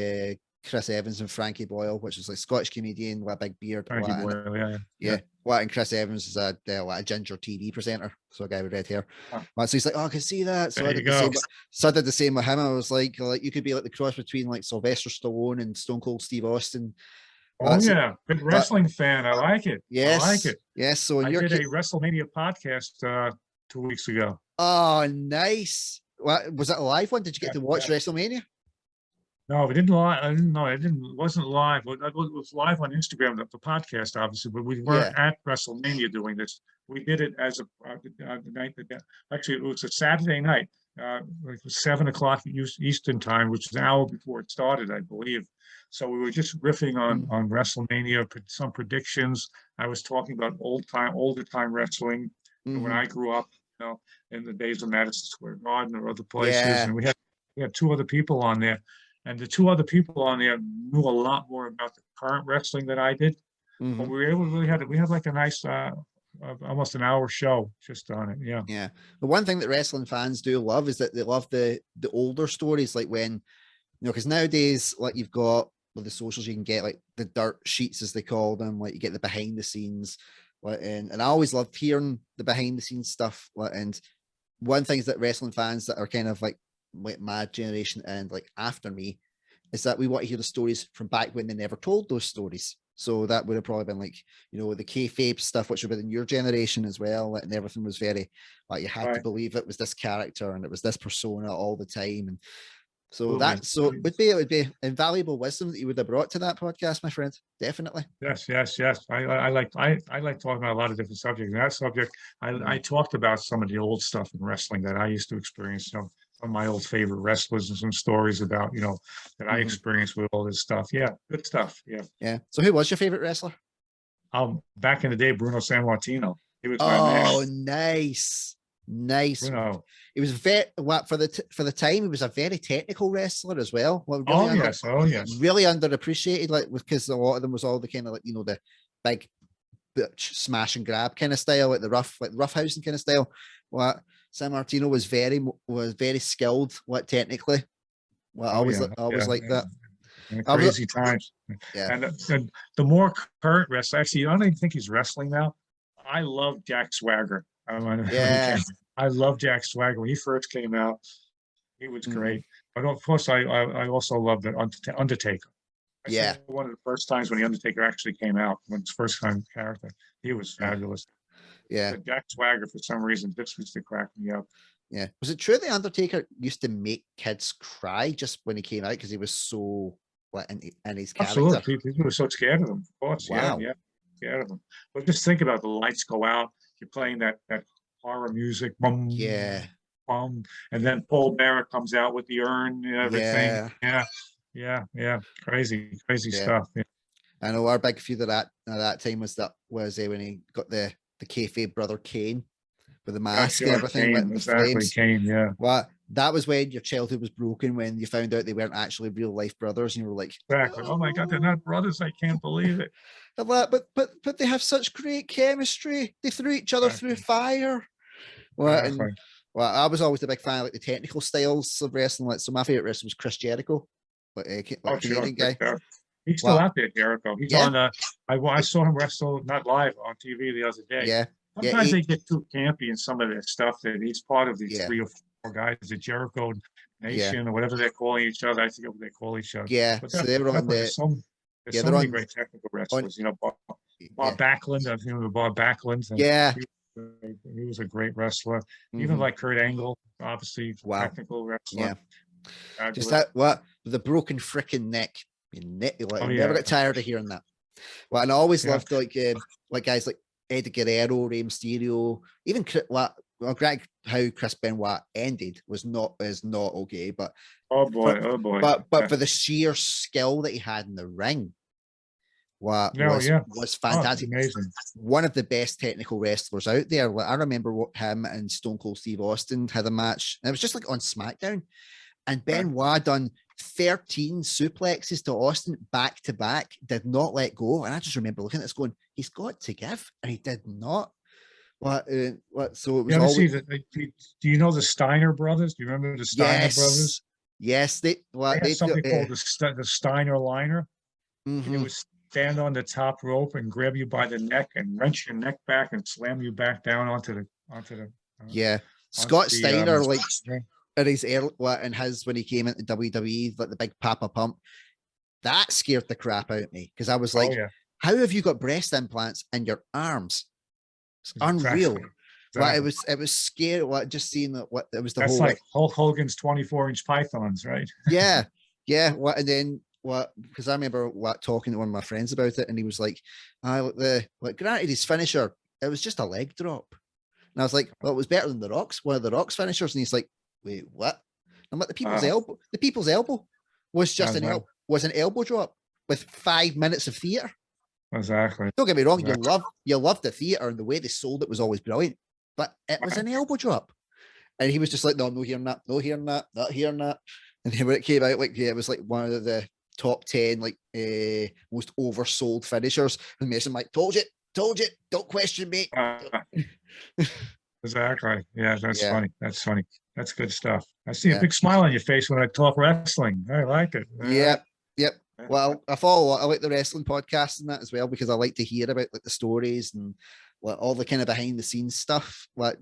Chris Evans and Frankie Boyle, which is like Scottish comedian with a big beard. Frankie Boyle, yeah. What, and Chris Evans is a ginger TV presenter, so a guy with red hair. So he's like, "Oh, I can see that." So I did the same with him. I was like you could be like the cross between like Sylvester Stallone and Stone Cold Steve Austin. Oh yeah, big wrestling fan. I like it. Yes, I like it. Yes. So I did a WrestleMania podcast 2 weeks ago. Oh, nice. What was it, a live one? Did you get to watch WrestleMania? No, we didn't live. I didn't know. It wasn't live. It was live on Instagram, the podcast, obviously, but we weren't at WrestleMania doing this. We did it as the night that actually it was a Saturday night. It was 7 o'clock Eastern time, which is an hour before it started, I believe. So we were just riffing on WrestleMania, some predictions. I was talking about older time wrestling when I grew up, in the days of Madison Square Garden or other places, and we had 2 other people on there. And the 2 other people on there knew a lot more about the current wrestling than I did. But we were able to we had like a nice, almost an hour show just on it. Yeah. Yeah. The one thing that wrestling fans do love is that they love the older stories, like when, because nowadays, like you've got with the socials, you can get like the dirt sheets, as they call them, like you get the behind the scenes. And I always loved hearing the behind the scenes stuff. And one thing is that wrestling fans that are kind of like my generation and like after me is that we want to hear the stories from back when they never told those stories. So that would have probably been like, the kayfabe stuff, which would have been in your generation as well. And everything was very like you had to believe it was this character and it was this persona all the time. And so it would be invaluable wisdom that you would have brought to that podcast, my friend. Definitely. Yes. I like talking about a lot of different subjects. And that subject, I talked about some of the old stuff in wrestling that I used to experience. Some of my old favorite wrestlers and some stories about, that I experienced with all this stuff. Yeah, good stuff. Yeah. Yeah. So who was your favorite wrestler? Back in the day, Bruno San Martino. He was my man. Oh, nice. Bruno. He was for the time, he was a very technical wrestler as well. Really yes. Really underappreciated, like because a lot of them was all the kind of like, the big butch smash and grab kind of style, like the roughhousing kind of style. What San Martino was very skilled, technically. Well, I always like that. Crazy times. Yeah. And the more current wrestler, actually, I don't even think he's wrestling now. I love Jack Swagger. I love Jack Swagger. When he first came out, he was great. But of course, I also love the Undertaker. One of the first times when the Undertaker actually came out, when his first time character, he was fabulous. Yeah. But Jack Swagger, for some reason, just used to crack me up. Yeah. Was it true the Undertaker used to make kids cry just when he came out because he was so in his character? Absolutely. People were so scared of him. Of course. Wow. Yeah. Scared of him. But just think about the lights go out. You're playing that horror music. Boom, boom, and then Paul Bearer comes out with the urn and everything. Yeah. Crazy stuff. Yeah. I know our big feud of that time was when he got the kayfabe brother Kane with the mask and everything. Kane, Kane, yeah. What that was when your childhood was broken, when you found out they weren't actually real life brothers, and you were like, Exactly. Oh my God, they're not brothers. I can't believe it. But they have such great chemistry. They threw each other through fire. Well, Exactly. well, I was always a big fan of like the technical styles of wrestling. Like, so my favorite wrestler was Chris Jericho, like Oh, Canadian guy. He's still out there, Jericho. He's Yeah. on. I saw him wrestle not live on TV the other day. Yeah. Sometimes they get too campy in some of their stuff. That he's part of these 3 or 4 guys, the Jericho Nation or whatever they're calling each other. I forget what they call each other. Yeah. But So they were on there's so many great technical wrestlers. Bob Backlund. I think Bob Backlund. He was a great wrestler. Even like Kurt Angle, obviously technical wrestler. Yeah. Just that the broken freaking neck. Never got tired of hearing that. Well, and I always loved like guys like Eddie Guerrero, Rey Mysterio, even granted how Chris Benoit ended is not okay, but oh boy. But for the sheer skill that he had in the ring, was fantastic. Amazing. One of the best technical wrestlers out there. Like, I remember him and Stone Cold Steve Austin had a match, and it was just like on SmackDown, and Benoit done 13 suplexes to Austin back to back, did not let go. And I just remember looking at this going, he's got to give, and he did not. So it was always... Do you know the Steiner brothers? Do you remember the Steiner brothers? Yes, they had something called the Steiner Liner. It was stand on the top rope and grab you by the neck and wrench your neck back and slam you back down onto the Scott Steiner, at his when he came into WWE, like the big Papa Pump, that scared the crap out of me, because I was like, how have you got breast implants in your arms? It's unreal. Exactly. It was scary. Just seeing that, it was that's like Hulk Hogan's 24-inch pythons, right? Yeah. And then because I remember talking to one of my friends about it, and he was like, granted his finisher, it was just a leg drop. And I was like, well, it was better than the Rock's, one of the Rock's finishers. And he's like, wait, what? I'm like, the people's elbow was just an elbow drop with 5 minutes of theater. Exactly. Don't get me wrong, you love the theater, and the way they sold it was always brilliant, but it was an elbow drop. And he was just like, no, I'm not hearing that, not hearing that. And then when it came out, it was like one of the top 10 most oversold finishers. And Mason like, told you, don't question me. Exactly. Yeah, that's funny. That's good stuff. I see a big smile on your face when I talk wrestling. I like it. Yep. Well, I like the wrestling podcast and that as well, because I like to hear about the stories and all the kind of behind the scenes stuff. I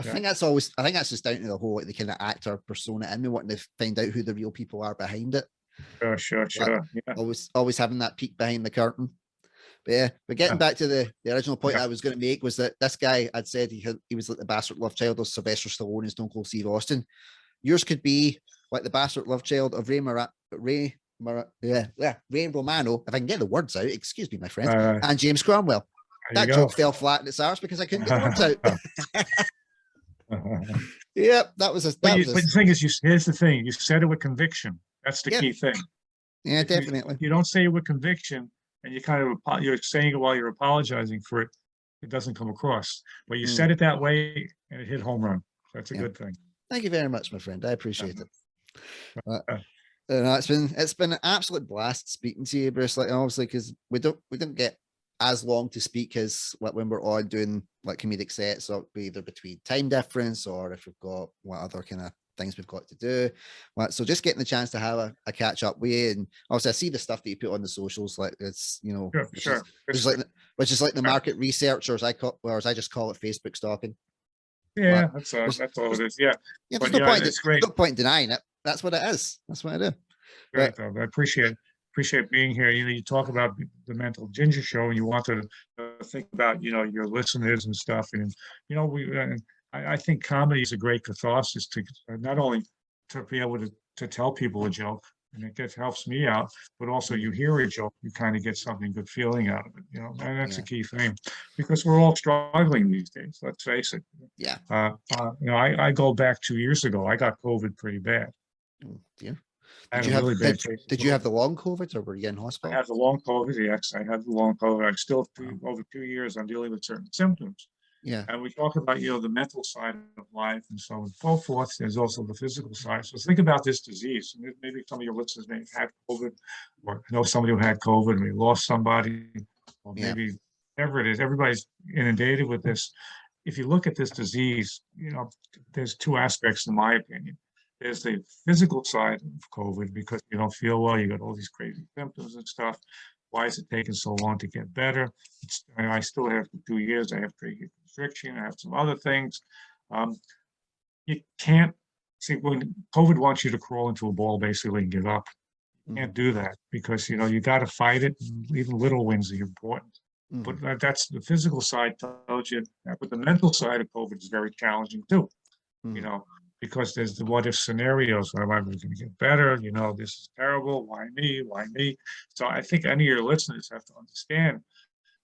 think that's just down to the whole the kind of actor persona and me wanting to find out who the real people are behind it. Sure. Always having that peek behind the curtain. But getting back to the original point I was going to make was that this guy, I'd said he was like the bastard love child of Sylvester Stallone and Stone Cold Steve Austin. Yours could be like the bastard love child of Ray Romano, if I can get the words out, excuse me, my friend, and James Cromwell. That joke fell flat in its arse because I couldn't get the words out. Yep, that was but the thing is, here's the thing: you said it with conviction. That's the key thing. Yeah, definitely. You don't say it with conviction, and you're saying it while you're apologizing for it. It doesn't come across, but you said it that way, and it hit home run. That's a good thing. Thank you very much, my friend. I appreciate it. It's been an absolute blast speaking to you, Bruce. Obviously, because we don't get as long to speak as when we're on doing comedic sets, or either between time difference or if we've got what other kind of things we've got to do. So just getting the chance to have a catch up with you, and obviously I see the stuff that you put on the socials, it's which is like the market research, or as I just call it, Facebook stalking. Yeah, that's all it is. Yeah, there's no point. No point in denying it. That's what it is. That's what I do. Great, though. I appreciate being here. You talk about the Mental Ginger Show, and you want to think about your listeners and stuff. And I think comedy is a great catharsis to not only to be able to tell people a joke, and it helps me out, but also you hear a joke, you kind of get something good feeling out of it. And that's a key thing, because we're all struggling these days. Let's face it. Yeah. I go back 2 years ago. I got COVID pretty bad. Yeah. Did you have the long COVID, or were you in hospital? I had the long COVID. Yes, I had the long COVID. I'm still over 2 years. I'm dealing with certain symptoms. Yeah. And we talk about, the mental side of life and so on and so forth. There's also the physical side. So think about this disease. Maybe some of your listeners may have had COVID, or know somebody who had COVID, and they lost somebody, or Yeah. maybe whatever it is. Everybody's inundated with this. If you look at this disease, there's two aspects, in my opinion. There's the physical side of COVID, because you don't feel well, you got all these crazy symptoms and stuff. Why is it taking so long to get better? I still have 2 years. I have trachea constriction. I have some other things. You can't see, when COVID wants you to crawl into a ball basically and give up. You can't do that, because you got to fight it. Even little wins are important. But that's the physical side tells you that. But the mental side of COVID is very challenging too. Because there's the what if scenarios. Am I going to get better? This is terrible. Why me? Why me? So I think any of your listeners have to understand,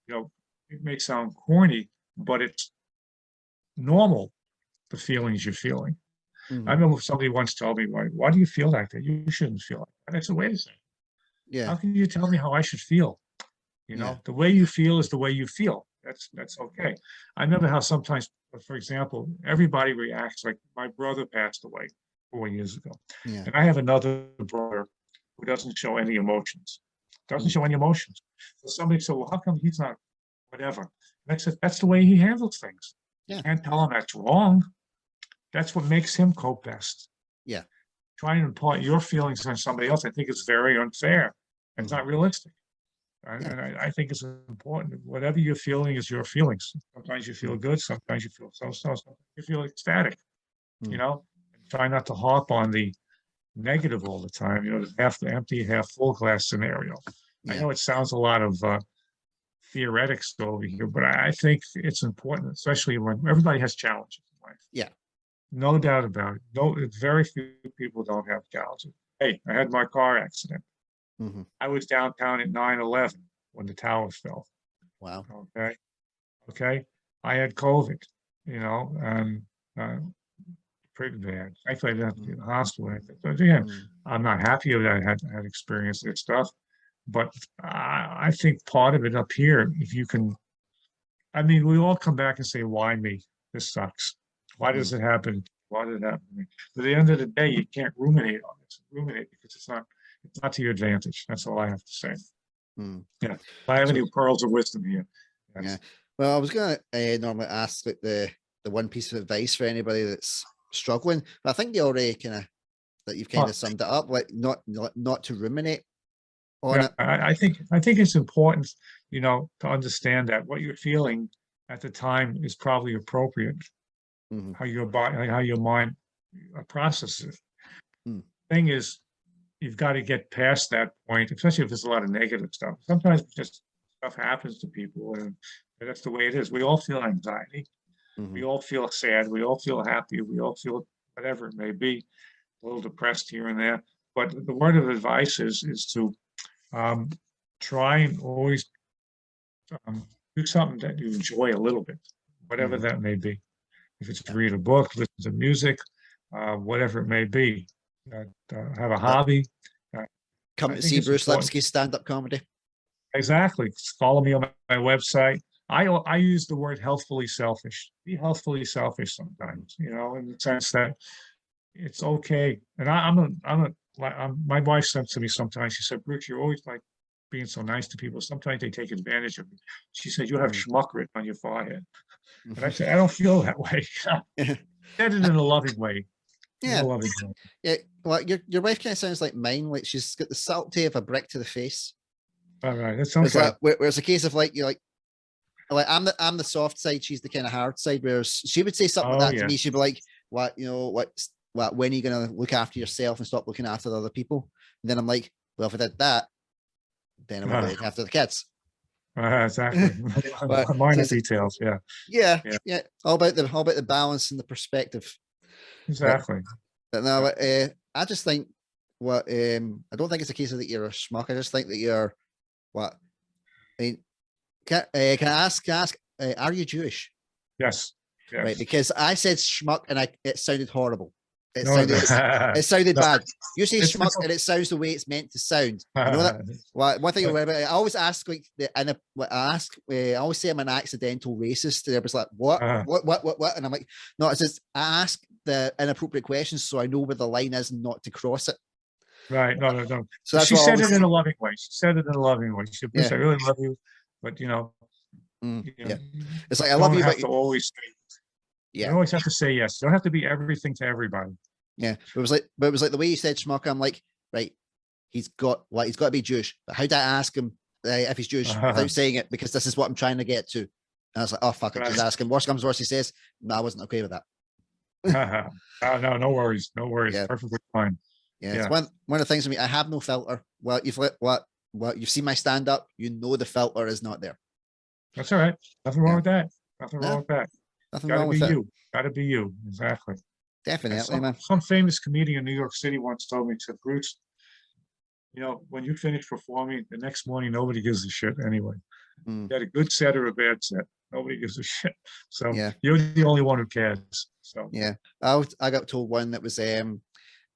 it may sound corny, but it's normal, the feelings you're feeling. I remember somebody once told me, why do you feel like that? You shouldn't feel like that. I said, wait a second. Yeah. How can you tell me how I should feel? The way you feel is the way you feel. That's okay. I remember how sometimes, for example, everybody reacts. Like my brother passed away 4 years ago. Yeah. And I have another brother who doesn't show any emotions. So somebody said, well, how come he's not whatever? And I said, that's the way he handles things. Yeah. You can't tell him that's wrong. That's what makes him cope best. Yeah. Trying to impart your feelings on somebody else, I think is very unfair. It's not realistic. And I think it's important. Whatever you're feeling is your feelings. Sometimes you feel good. Sometimes you feel so. Sometimes you feel ecstatic. And try not to harp on the negative all the time. The half empty, half full glass scenario. Yeah. I know it sounds a lot of theoretics over here, but I think it's important, especially when everybody has challenges in life. Yeah. No doubt about it. No, very few people don't have challenges. Hey, I had my car accident. I was downtown at 9/11 when the towers fell. Wow. Okay. I had COVID, and pretty bad. Actually, I didn't have to be in the hospital. So again, I'm not happy that I had experienced this stuff, but I think part of it up here, if you can, we all come back and say, why me? This sucks. Why does it happen? Why did it happen to me? But at the end of the day, you can't ruminate on this. Because it's not to your advantage. That's all I have to say. Yeah. If I have any pearls of wisdom here. Yeah. Well, I was going to normally ask like the one piece of advice for anybody that's struggling, but I think you already you've kind of summed it up, like not to ruminate on it. I think it's important, to understand that what you're feeling at the time is probably appropriate. How your body, how your mind processes it. Thing is, you've got to get past that point, especially if there's a lot of negative stuff. Sometimes just stuff happens to people, and that's the way it is. We all feel anxiety. We all feel sad. We all feel happy. We all feel whatever it may be, a little depressed here and there. But the word of advice is to try and always do something that you enjoy a little bit, whatever that may be. If it's read a book, listen to music, whatever it may be. Have a hobby. Come to see Bruce Lipsky's stand-up comedy. Exactly. Follow me on my website. I use the word healthfully selfish. Be healthfully selfish sometimes, in the sense that it's okay. And my wife said to me sometimes, she said, Bruce, you're always like being so nice to people. Sometimes they take advantage of you. She said, you have schmuck written on your forehead. And I said, I don't feel that way. Said it in a loving way. Yeah. Yeah. Well, your wife kind of sounds like mine. Like she's got the subtlety of a brick to the face. All right. That's okay. Where it's a case of like, you're like I'm the soft side, she's the kind of hard side. Whereas she would say something like that to me, she'd be like, what when are you gonna look after yourself and stop looking after the other people? And then I'm like, well, if I did that, then I would look after the kids. Exactly. Minor details. Yeah. All about the balance and the perspective. Exactly. But no, I just think I don't think it's a case of that you're a schmuck. I just think that you're can I ask, are you Jewish? Yes. Right, because I said schmuck and it sounded horrible. It No, sounded, it sounded no. bad. You say It's- schmuck and it sounds the way it's meant to sound. You know that? Well, one thing I remember, I always ask like I always say I'm an accidental racist. And everybody's like, what? And I'm like, no, it's just I ask the inappropriate questions so I know where the line is and not to cross it. Right. No. So that's She what I said always it in a loving way. She said it in a loving way. She said, Bruce, Yeah. I really love you, but you know, yeah. It's like I love you, don't but have to always say. You yeah, don't always have to say yes. You don't have to be everything to everybody. yeah. But it was like the way you said schmuck. I'm like, right, he's got to be Jewish. But how do I ask him if he's Jewish without saying it? Because this is what I'm trying to get to. And I was like, oh fuck it, just ask him. Worst comes to worst, he says, no, I wasn't okay with that. No worries. Yeah. Perfectly fine. Yeah, it's one of the things for me. I have no filter. Well, you've seen my stand up. You know the filter is not there. That's all right. Nothing wrong with that. Nothing wrong with that. Nothing Gotta wrong be with you. it. Gotta be you. Exactly. Definitely, man. Some famous comedian in New York City once told me, he said, Bruce, you know, when you finish performing, the next morning nobody gives a shit anyway. You had a good set or a bad set. Nobody gives a shit. So you're the only one who cares. So yeah, I got told one that was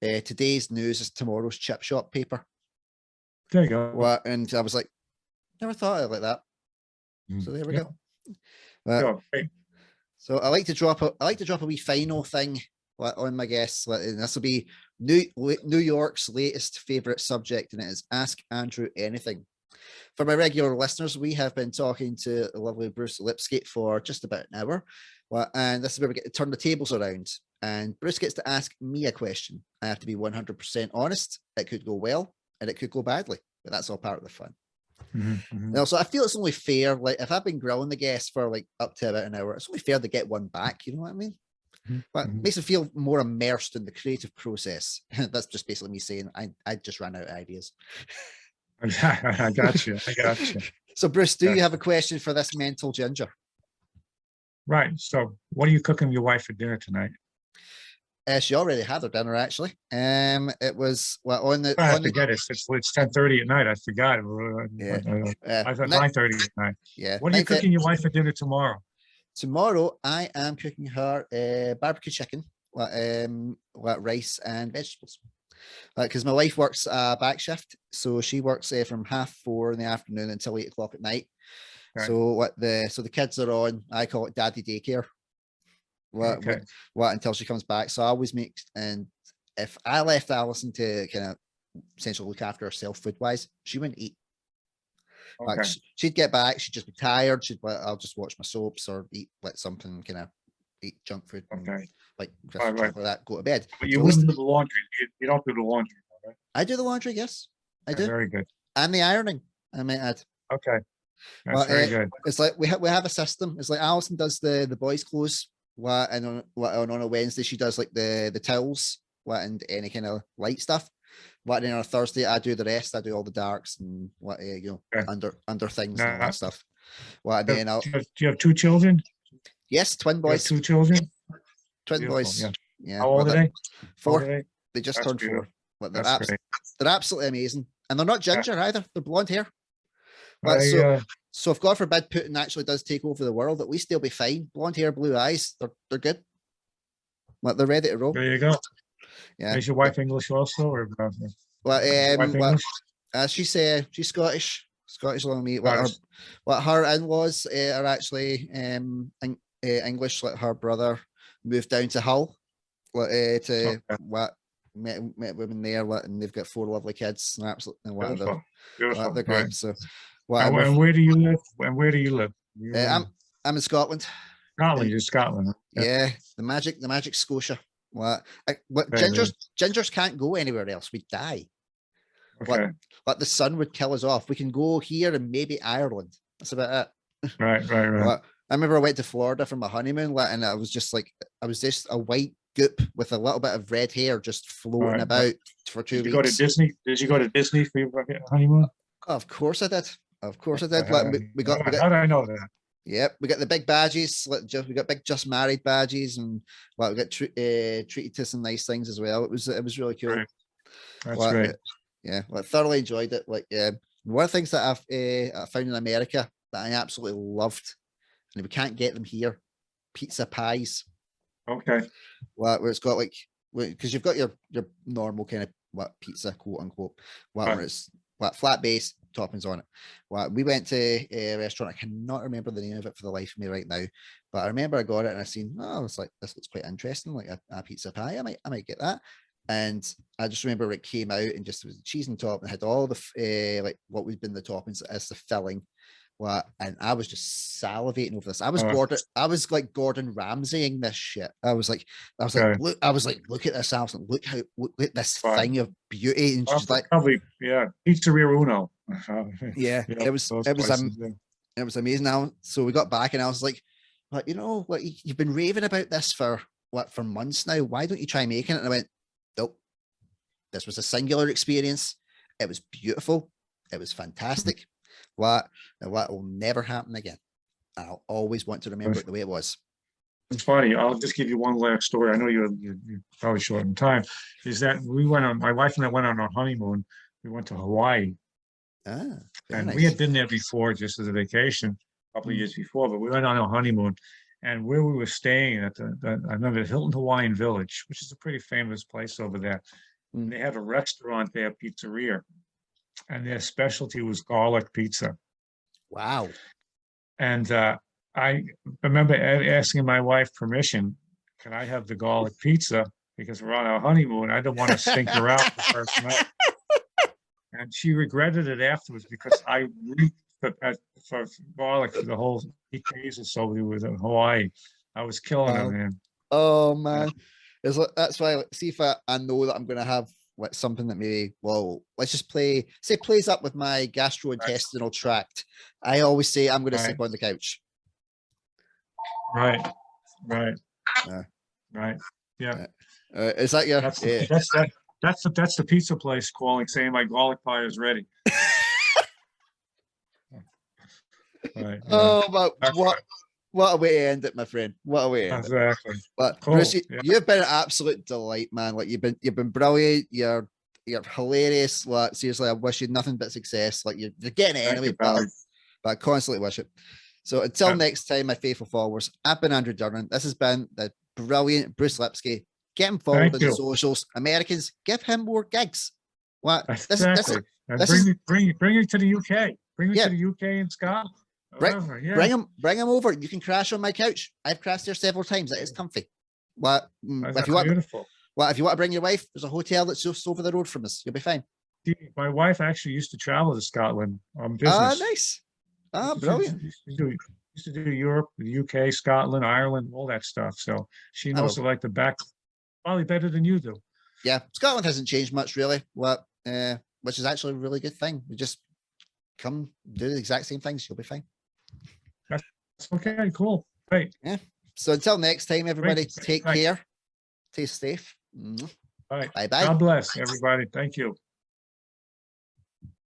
today's news is tomorrow's chip shop paper. There you go. What? And I was like, never thought of it like that. So there we go. So I like to drop a wee final thing on my guests. And this will be New York's latest favorite subject, and it is Ask Andrew Anything. For my regular listeners, we have been talking to the lovely Bruce Lipsky for just about an hour. And this is where we get to turn the tables around. And Bruce gets to ask me a question. I have to be 100% honest. It could go well and it could go badly, but that's all part of the fun. And also, I feel it's only fair. Like if I've been grilling the guests for like up to about an hour, it's only fair to get one back. You know what I mean? But it makes me feel more immersed in the creative process. That's just basically me saying I just ran out of ideas. I got you. So, Bruce, do you have a question for this mental ginger? Right. So, what are you cooking your wife for dinner tonight? She already had her dinner, actually. It was on the. I forget it. It's 10:30 at night. I forgot. I thought 9:30 at night. Yeah. What are you cooking your wife for dinner tomorrow? Tomorrow, I am cooking her barbecue chicken, rice and vegetables. Because my wife works back shift, so she works from 4:30 in the afternoon until 8 o'clock at night. Okay. So the kids are on. I call it daddy daycare. Until she comes back. So I always make, and if I left Alison to kind of essentially look after herself food wise, she wouldn't eat. Okay. Like she'd get back, she'd just be tired. I'll just watch my soaps or eat something, kind of eat junk food. Okay. Like that, go to bed. But you wouldn't do the laundry. You don't do the laundry, right? I do the laundry, yes. I do. Very good. And the ironing, I might add. Okay. That's very good. It's like we have a system. It's like Alison does the boys' clothes. And on a Wednesday she does like the towels, and any kind of light stuff. And then on a Thursday I do the rest. I do all the darks and under things and all that stuff. And then do you have 2 children? Yes, twin boys. 2 children. Twin Beautiful, boys. Yeah. How old are they? 4. They just turned 4. But they're absolutely amazing, and they're not ginger either. They're blonde hair. So if God forbid Putin actually does take over the world, at least they'll be fine. Blonde hair, blue eyes, they're good. They're ready to roll. There you go. Yeah. Is your wife English also, or she's Scottish along me. Her in-laws are actually English. Like her brother moved down to Hull met women there, and they've got 4 lovely kids. And absolutely, they're great. Right. So. And where do you live? And where do you live? I'm in Scotland. You're Scotland. Yeah, the magic Scotia. Gingers can't go anywhere else. We die. Okay. Like the sun would kill us off. We can go here and maybe Ireland. That's about it. Right. I remember I went to Florida for my honeymoon, and I was just a white goop with a little bit of red hair just floating about for 2 weeks. Did you go to Disney? Did you go to Disney for your honeymoon? Of course I did. Like we got. How did I know that? Yep, we got the big badges. We got big just married badges, and we got treated to some nice things as well. It was really cool. Right. That's great. Yeah, thoroughly enjoyed it. One of the things that I found in America that I absolutely loved, and we can't get them here, pizza pies. Okay. Where it's got because you've got your normal kind of what pizza, quote unquote, what Right. where it's what flat base toppings on it. What we went to a restaurant, I cannot remember the name of it for the life of me right now, but I remember I got it and I seen, oh, I was like, this looks quite interesting, like a pizza pie. I might get that. And I just remember it came out and just was cheese on top and had all the like what would have been the toppings as the filling. What, and I was just salivating over this. I was like Gordon Ramsaying this shit. I was like, Okay. look at this house and look at this Right. thing of beauty. And she's like, Probably, yeah, Pizzeria Uno. yeah, it was amazing. Now, so we got back and I was like, you know what, you've been raving about this for months now. Why don't you try making it? And I went, nope. This was a singular experience. It was beautiful. It was fantastic. What will never happen again. I'll always want to remember it the way it was. It's funny. I'll just give you one last story. I know you're probably short on time. Is that my wife and I went on our honeymoon. We went to Hawaii. Very And nice. we had been there before, just as a vacation, a couple of years before, but we went on our honeymoon. And where we were staying at I remember Hilton Hawaiian Village, which is a pretty famous place over there. And they had a restaurant there, pizzeria, and their specialty was garlic pizza. Wow. And I remember asking my wife permission, can I have the garlic pizza? Because we're on our honeymoon. I don't want to stink her out the first night. And she regretted it afterwards because I reeked for garlic for the whole 8 days or so we were in Hawaii. I was killing her, man. Oh man. That's why, like, see if I know that I'm going to have like something that maybe, well, let's just plays up with my gastrointestinal tract. I always say I'm going to sleep on the couch. Right. Yeah. Is that your? That's the pizza place calling, saying my garlic pie is ready. Right. Oh, but what a way to end it, my friend. What a way to end it. Exactly. But Cool. Bruce, you've been an absolute delight, man. Like you've been brilliant. You're hilarious. Like seriously, I wish you nothing but success. Like you're getting it anyway, but I constantly wish it. So until next time, my faithful followers, I've been Andrew Durnan. This has been the brilliant Bruce Lipsky. Get him followed on the socials. Americans, give him more gigs. What? Exactly. Bring it to the UK. Bring it to the UK and Scotland. Bring him over. You can crash on my couch. I've crashed there several times. It is comfy. What? If you want, beautiful. Well, if you want to bring your wife, there's a hotel that's just over the road from us. You'll be fine. My wife actually used to travel to Scotland on business. Ah, nice. Ah, brilliant. Used to do Europe, the UK, Scotland, Ireland, all that stuff. So she knows it like the back, probably better than you do. Yeah, Scotland hasn't changed much really. Which is actually a really good thing. We just come do the exact same things. You'll be fine. That's okay. Cool. Great. Yeah. So until next time, everybody, take care. Stay safe. All right. Bye bye. God bless everybody. Thank you.